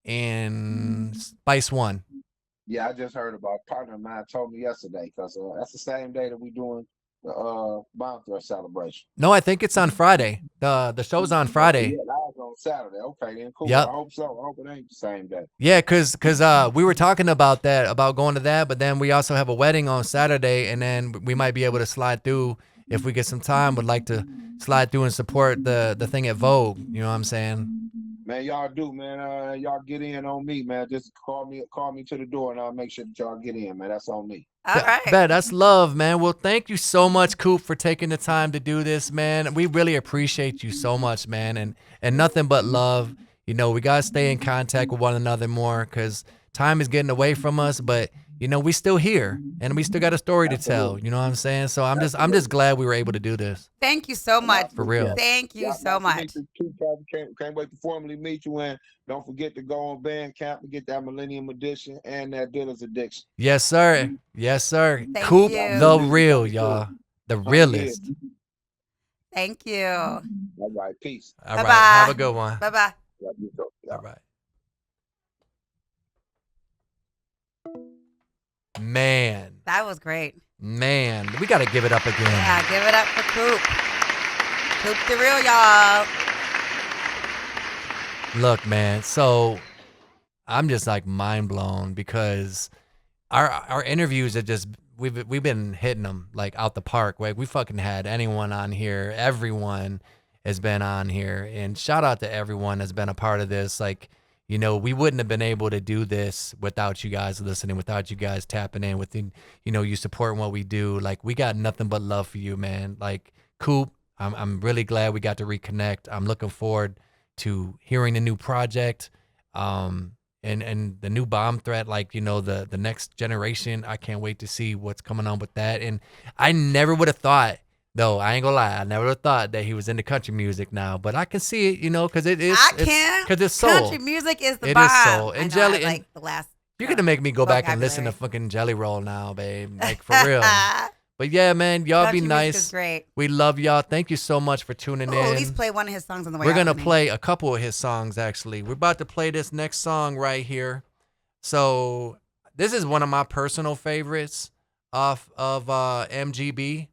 and Spice One. Yeah, I just heard about a partner of mine told me yesterday because that's the same day that we doing the bonfire celebration. No, I think it's on Friday. The show's on Friday. Yeah, that was on Saturday. Okay, then cool. Yep. I hope so. I hope it ain't the same day. Yeah, cause we were talking about going to that, but then we also have a wedding on Saturday, and then we might be able to slide through if we get some time. Would like to slide through and support the thing at Vogue. You know what I'm saying? Man, y'all do, man. Y'all get in on me, man. Just call me to the door, and I'll make sure that y'all get in, man. That's on me. All right. That's love, man. Well, thank you so much, Coop, for taking the time to do this, man. We really appreciate you so much, man. And nothing but love. We gotta stay in contact with one another more because time is getting away from us, but we still here and we still got a story to tell. You know what I'm saying? So I'm just glad we were able to do this. Thank you so much. For real. Thank you so much. Can't wait to formally meet you, and don't forget to go on Bandcamp and get that Millennium Edition and that Dealer's Addiction. Yes, sir. Yes, sir. Thank Coop you. the Real, y'all. The realest. Tk you. All right, peace. All right. Bye-bye. Have a good one. Bye-bye. Love you too. Yeah. All right. Man, That was great. we got to give it up again. Yeah, give it up for Coop. Coop Da Real, y'all. Look, man, so I'm just like mind blown because our interviews are just we've been hitting them like out the park. Like we fucking had anyone on here, everyone. has been on here. And shout out to everyone that's been a part of this. Like, you know, we wouldn't have been able to do this without you guys listening, without you guys tapping in, within, you know, you supporting what we do. Like, we got nothing but love for you, man. Like, Coop, I'm really glad we got to reconnect. I'm looking forward to hearing the new project, and the new bomb threat. Like, you know, the next generation. I can't wait to see what's coming on with that. And I never would have thought, though, I ain't gonna lie, I never would have thought that he was into country music now, but I can see it, you know, because it is. I can't. Because it's soul. Country music is the It bomb. is soul. And I know, Jelly- I like the last. You're gonna make me go back and listen to vocabulary. fucking Jelly Roll now, babe. Like, for real. But yeah, man, y'all Country be music nice. is great. We love y'all. Thank you so much for tuning Oh, in. at least play one of his songs on the way We're out gonna for me. play a couple of his songs, actually. We're about to play this next song right here. So this is one of my personal favorites off of MGB.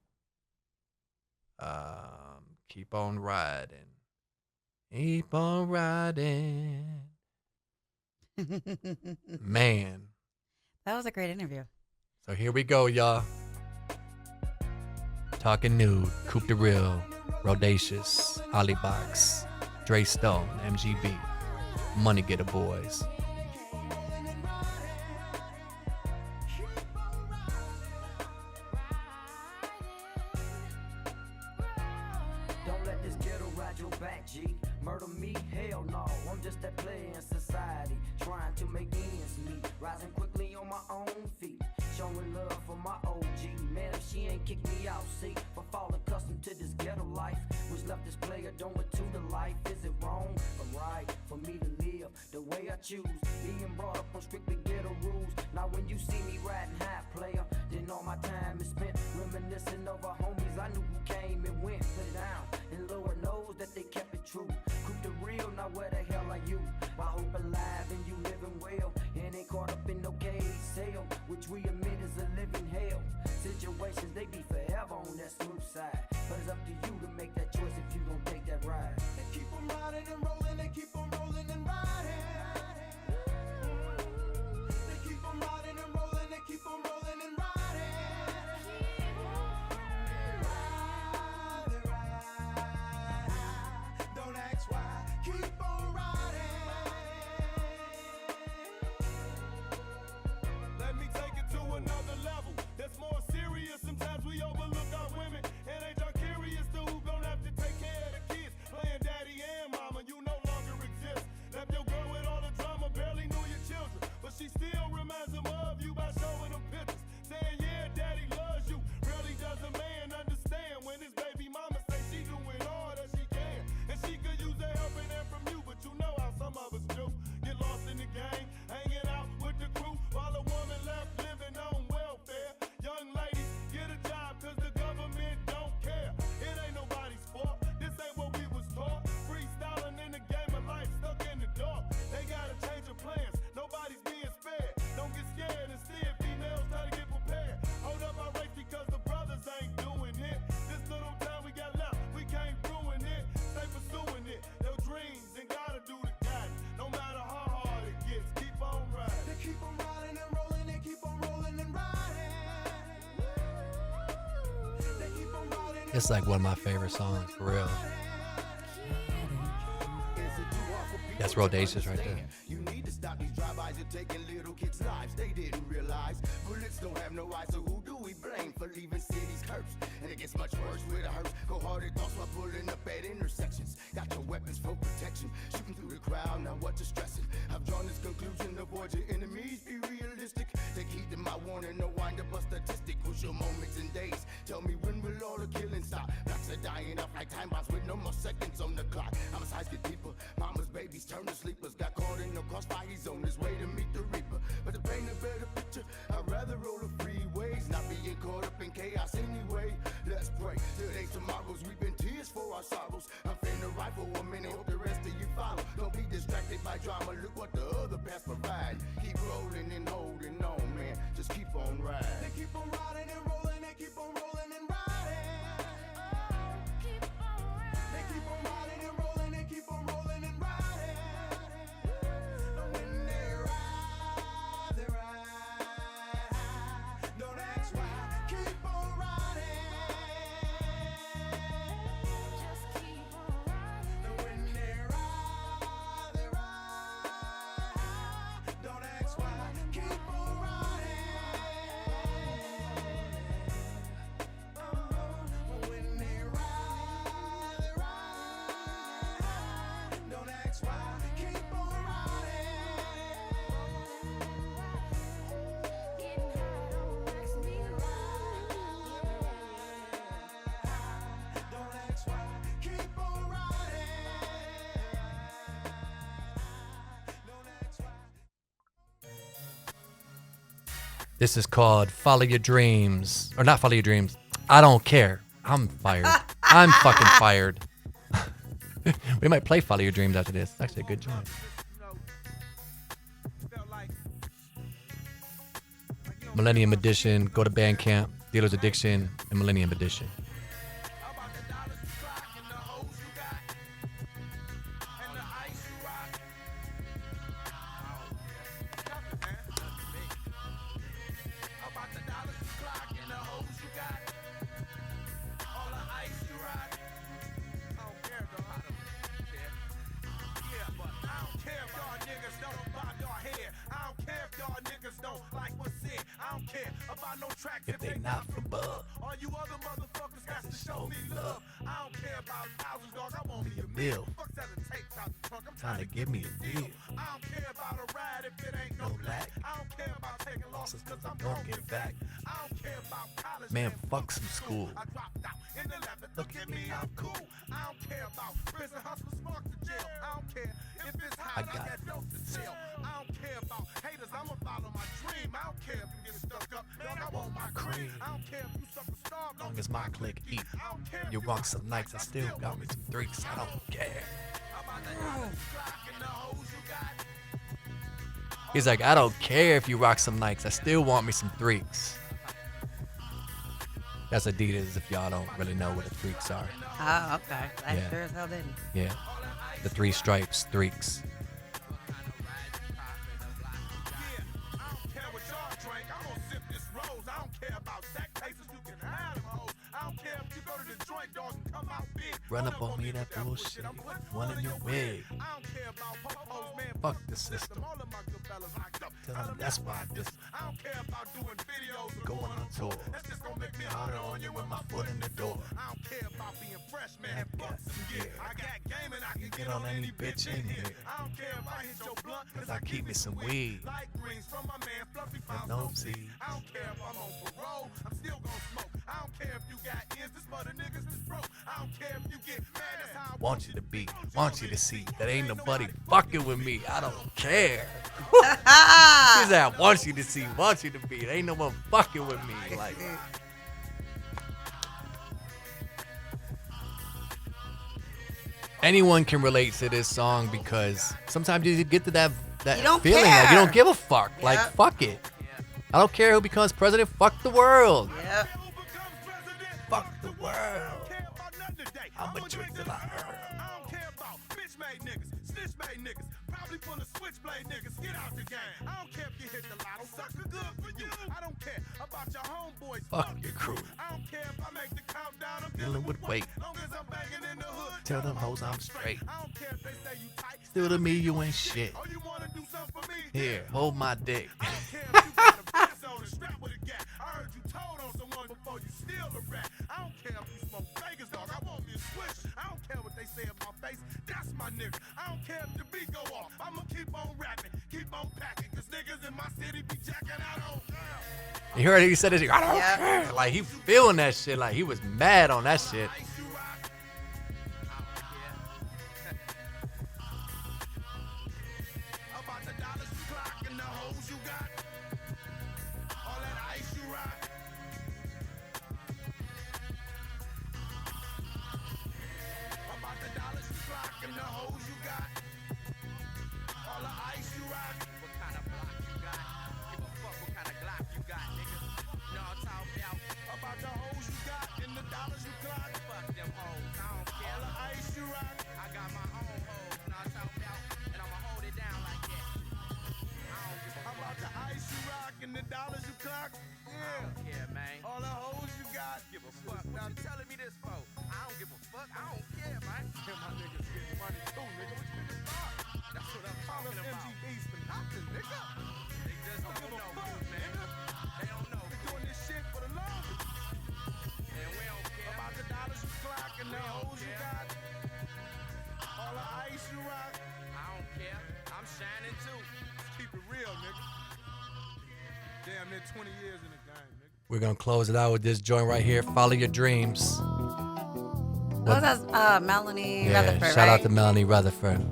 Keep on riding. Keep on riding. Man. That was a great interview. So here we go, y'all. Talking Nude, Coop Da Real, Rodacious, Hollybox, Dre Stone, MGB, Money Getter Boys. Don't let this ghetto ride your back, G. Murder me? Hell no. I'm just that player in society, trying to make ends meet. Rising quickly on my own feet, showing love for my OG. Man, if she ain't kicked me out, see, for falling accustomed to this ghetto life, which left this player doing to the life. Is it wrong or right for me to live the way I choose? Being brought up on strictly ghetto rules. Now when you see me riding high, player, then all my time is spent reminiscing over homies I knew who came and went. Put it down, and Lord knows that they kept it true. Coop Da Real, now where the hell are you? I hope alive and you living well, and ain't caught up in no cage sale, which we admit is a living hell. Situations, they be forever on that smooth side, but it's up to you to make that choice if you gon' take that ride. They keep on riding and rolling, they keep on rolling and riding. They keep on riding and rolling, they keep on rolling and riding. Ride, don't ask why, keep on riding. Let me take it to another level that's more serious. Sometimes we overlook our women, and ain't y'all curious to who gon' have to take care of the kids? Playing daddy and mama, you no longer exist. Left your girl with all the drama, barely knew your children, but she still reminds them of you by showing them pictures, saying yeah, daddy loves you. Really does a man understand when his baby mama say she doing all that she can, and she could use a helping hand from you, but you know how some of us do. Get lost in the game, hanging out with the crew, while a woman left living on welfare. Young ladies, get a job, cause the government don't care. It ain't nobody's fault, this ain't what we was taught. Freestyling in the game of life, stuck in the dark. They gotta change their plans, nobody's being spared. Don't get scared, instead females try to get prepared. Hold up our race because the brothers ain't doing it. This little time we got left, we can't ruin it. Stay pursuing it, their dreams, and gotta do the guy. No matter how hard it gets, keep on riding. They keep on riding and rolling, they keep on rolling and riding. They keep on riding. It's like one of my favorite songs, for real. That's Rodacious right there. You need to stop these drive-bys. You're taking little kids' lives. They didn't realize bullets don't have no eyes. So who do we blame for leaving cities cursed? And it gets much worse with a hearse. Cold-hearted thoughts while pulling up at intersections. Got your weapons for protection. Shooting through the crowd. Now what you stressing? I've drawn this conclusion. Avoid your enemies. Be realistic. Take heed to my warning. No wind up a statistic. Crucial moments and days. Tell me when will all the killing stop? Blacks are dying up like time bombs with no more seconds on the clock. I'm a size get deeper. Mama's babies turn to sleepers. Got caught in the crossfire. He's on his way to meet the reaper. But to paint a better picture, I'd rather roll the freeways. Not being caught up in chaos anyway. Let's pray. Today's tomorrow's. Weeping tears for our sorrows. I'm finna ride for a minute. Hope the rest of you follow. Don't be distracted by drama. Look what the other past provide. Keep rolling and holding on, man. Just keep on riding. They keep on riding and rolling. They keep on rolling and riding. They keep on riding and rolling. They keep on rolling and riding. When they ride, don't ask why. Keep on riding. Just keep on riding. This is called Follow Your Dreams. Or not Follow Your Dreams. I don't care. I'm fired. I'm fucking fired. We might play Follow Your Dreams after this. It's actually a good joint. Millennium Edition. Go to Bandcamp. Dealer's Addiction and Millennium Edition. If they not for bug, all you other motherfuckers got to show me love. I don't care about thousands, dog. I want me a bill. meal. Fuck selling tapes out the trunk. I'm Trying to give me a deal. I don't care about a ride if it ain't no lack. I don't care about taking losses cause I'm Don't gonna get back. I don't care about college. Man, fuck some school. I dropped out in the lab. Look at me, I'm cool. I don't care about prison hustlers, mark to jail. I don't care if it's hot. I got dope to sell. I don't care about haters. I'ma follow my dream. I don't care if you get stuck up. Dog, I want my cream. I don't care if you suffer starve. Long as my click eat. I don't care if You want some nights, I still got me some drinks. I don't care. He's like, I don't care if you rock some Nikes. I still want me some freaks. That's Adidas if y'all don't really know what the freaks are. Oh, okay. I Yeah. sure as hell didn't. Yeah. The three stripes, freaks. I don't care what y'all drink. I'm gonna sip this rose. I don't care about sack cases. You can hide them hoes. I don't care if you go to the joint, dog, and come out big. Run up on me, that bullshit. One in your wig. I don't care about popos, man. Fuck the system. All of my good fellas locked up. Tell them that's why I just I don't care about doing videos or going on tour. That's just gonna make me harder on you with my foot in the door. I don't care about being fresh, man. Fuck some gear. I got game and I can Get on any bitch in here. I don't care if I hit your blunt, Cause I keep me some weed. Light greens from my man Fluffy And Found no Soap. seeds. I don't care if I'm on parole, I'm still gonna smoke. I don't care if you got ends, this for the niggas that's broke. I don't care if you get mad, that's how I Want you to be, want you to see that ain't nobody fucking with me. I don't care. He's like, want you to see, want you to be. There ain't no one fucking with me. Like, anyone can relate to this song because sometimes you get to that You don't feeling like you care. don't give a fuck. Like, Yep. fuck it. I don't care who becomes president. Fuck the world. Yep. Fuck the world. care about nothing today. I'ma drink till I hurt. I don't care about bitch made niggas, snitch made niggas, probably full of switchblade niggas. Get out the game. I don't care if you hit the lotto, sucker, good for you. I don't care about your homeboys. Fuck your crew. I don't care if I make the countdown. I'm Dealing with weight. Long as I'm banging in the hood. Tell them hoes I'm straight. I don't care if they say you tight. Still to me, you ain't shit. Oh, you wanna do something for me? Here, hold my dick. I don't care if you got a bitch on the strap with a gat. I heard you told on someone before you steal a rat. I don't care if you smoke Vegas, dog. I want me a switch. I don't care what they say in my face. That's my nigga. I don't care if the beat go off. I'ma keep on rapping, keep on packing. Cause niggas in my city be jacking out on. You heard he said this. I don't Yeah. care. Like, he feeling that shit. Like, he was mad on that shit. About the dollars you clock and the hoes you got. All that ice you rock. About the dollars you clock and the hoes you got. All the ice you rock. What kind of block you got? Give a fuck what kind of Glock you got, nigga. No, I'm talking about the hoes you got and the dollars you clock. Fuck them hoes, I don't care. All the ice you rock. I got my own hoes, no, I'm talking about, and I'ma hold it down like that. How about the ice you rock and the dollars you clock? Yeah. I don't care, man. All the hoes you got. Give a fuck. Now telling me this for? I don't give a fuck. I don't care, man. Yeah, my niggas getting money too, nigga. What you niggas thought? That's what I'm talking about. MGBs for nothing, nigga. They just don't know, man. They don't know. They doing this shit for the longest. And we don't care about the dollars you clock and the hoes you got. All the ice you rock. I don't care. I'm shining too. Keep it real, nigga. Damn, near 20 years in the game, nigga. We're going to close it out with this joint right here. Follow your dreams. What was that? Melanie Yeah, Rutherford, shout out right? to Melanie Rutherford.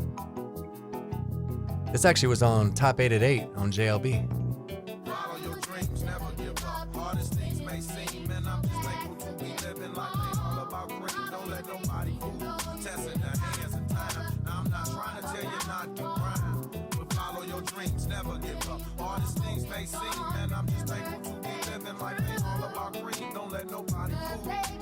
This actually was on Top 8 at 8 on JLB. Follow your dreams, never may seem, man, I'm just thankful to be living. Life ain't all about green. Don't let nobody fool you.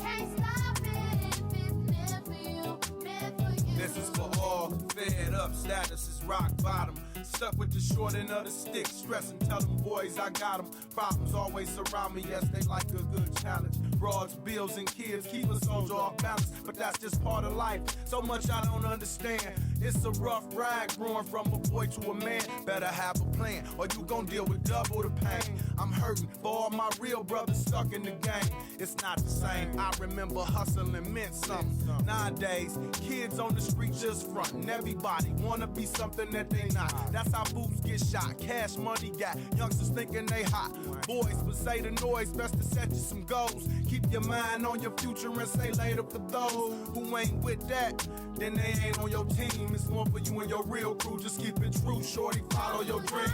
This is for all fed up, status is rock bottom. Stuck with the short end of the stick, stressing, tell them boys I got them. Problems always surround me, yes, they like a good challenge. Broads, bills, and kids keep us on off balance, but that's just part of life. So much I don't understand. It's a rough ride growing from a boy to a man. Better have a plan, or you gon' deal with double the pain. I'm hurting for all my real brothers stuck in the game. It's not the same. I remember hustling meant something. Nowadays, kids on the street just frontin'. Everybody wanna be something that they not. That's how fools get shot. Cash money got youngsters thinking they hot. Boys but say the noise, best to set you some goals. Keep your mind on your future and say later for those who ain't with that. Then they ain't on your team. It's more for you and your real crew. Just keep it true, shorty. Follow your dreams.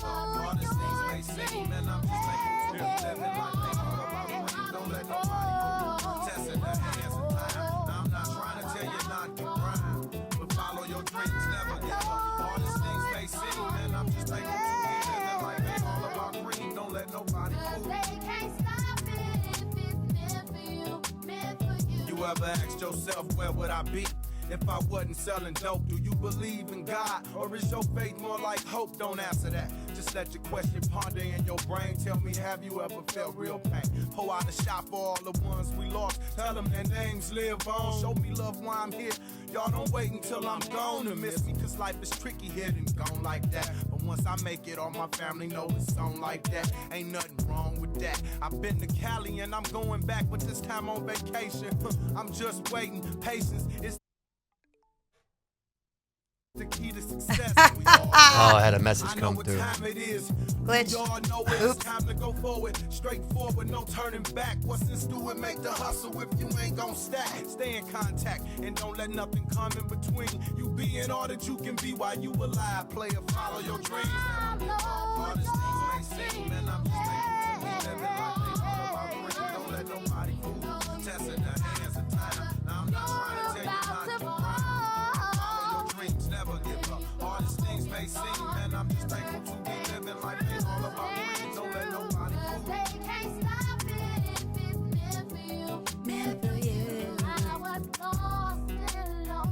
All these things may seem, and I'm just thankful to be living life. Ain't all about green. Don't let nobody fool. Testing the hands of time. Now I'm not trying to tell you not to grind, but follow your dreams. Never give up. All these things may seem, and I'm just thankful to be living life. Ain't all about green. Don't let nobody fool. You ever asked yourself, where would I be if I wasn't selling dope? Do you believe in God, or is your faith more like hope? Don't answer that. Just let your question ponder in your brain. Tell me, have you ever felt real pain? Pour out a shot for all the ones we lost. Tell them their names live on. Show me love while I'm here. Y'all don't wait until I'm gone to miss me, cause life is tricky here and gone like that. But once I make it, all my family know it's on like that. Ain't nothing wrong with that. I've been to Cali and I'm going back, but this time on vacation. I'm just waiting. Patience is the key to success. Oh, I had a message come through. Glitch. It's time to go forward, straight forward, no turning back. What's in stew and make the hustle if you ain't gon' stack. Stay in contact and don't let nothing come in between. You being all that you can be while you alive. Player, follow your dreams. All these things may seem, and I'm just thankful to be living life. Ain't all about green. Don't let nobody fool. Testing the hands of time. Now I'm not trying to tell you not to grind. Never give up. All these things may seem, and I'm just thankful to be living life. Ain't all about green. Don't let nobody fool.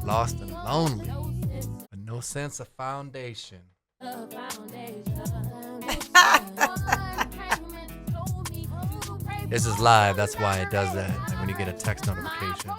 Lost and lonely, but no sense of foundation. This is live, that's why it does that. And when you get a text notification.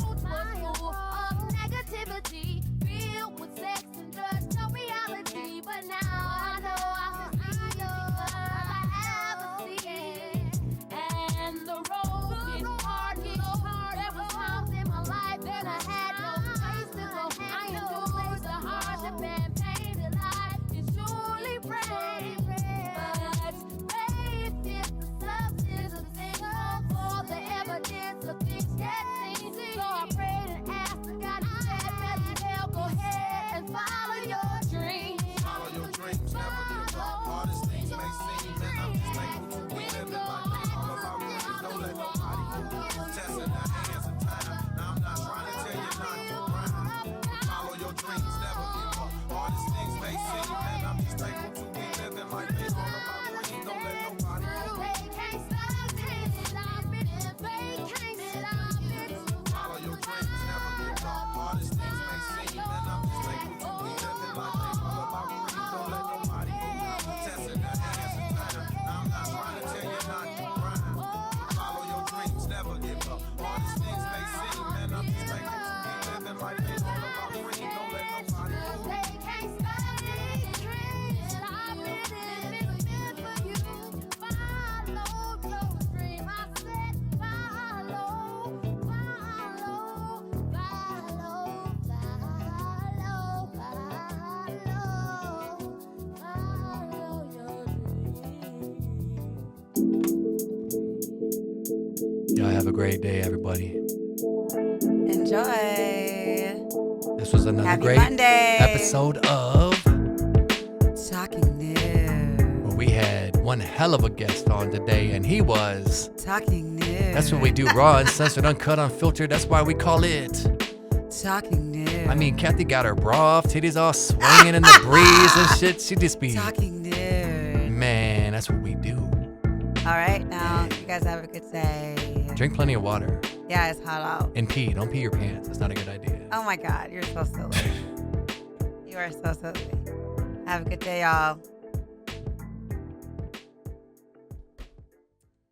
Y'all have a great day, everybody. Enjoy. This was another Happy great Monday. episode of Talking News. where we had one hell of a guest on today, and he was. Talking News. That's what we do, raw, uncensored, uncut, unfiltered. That's why we call it. Talking News. I mean, Kathy got her bra off, titties all swinging in the breeze and shit. She just be. Talking News. Man, that's what we do. All right, now you guys have a good day. Drink plenty of water Yeah, it's hot out. and pee. Don't pee your pants. That's not a good idea. Oh my God, you're so silly. You are so silly. Have a good day, y'all.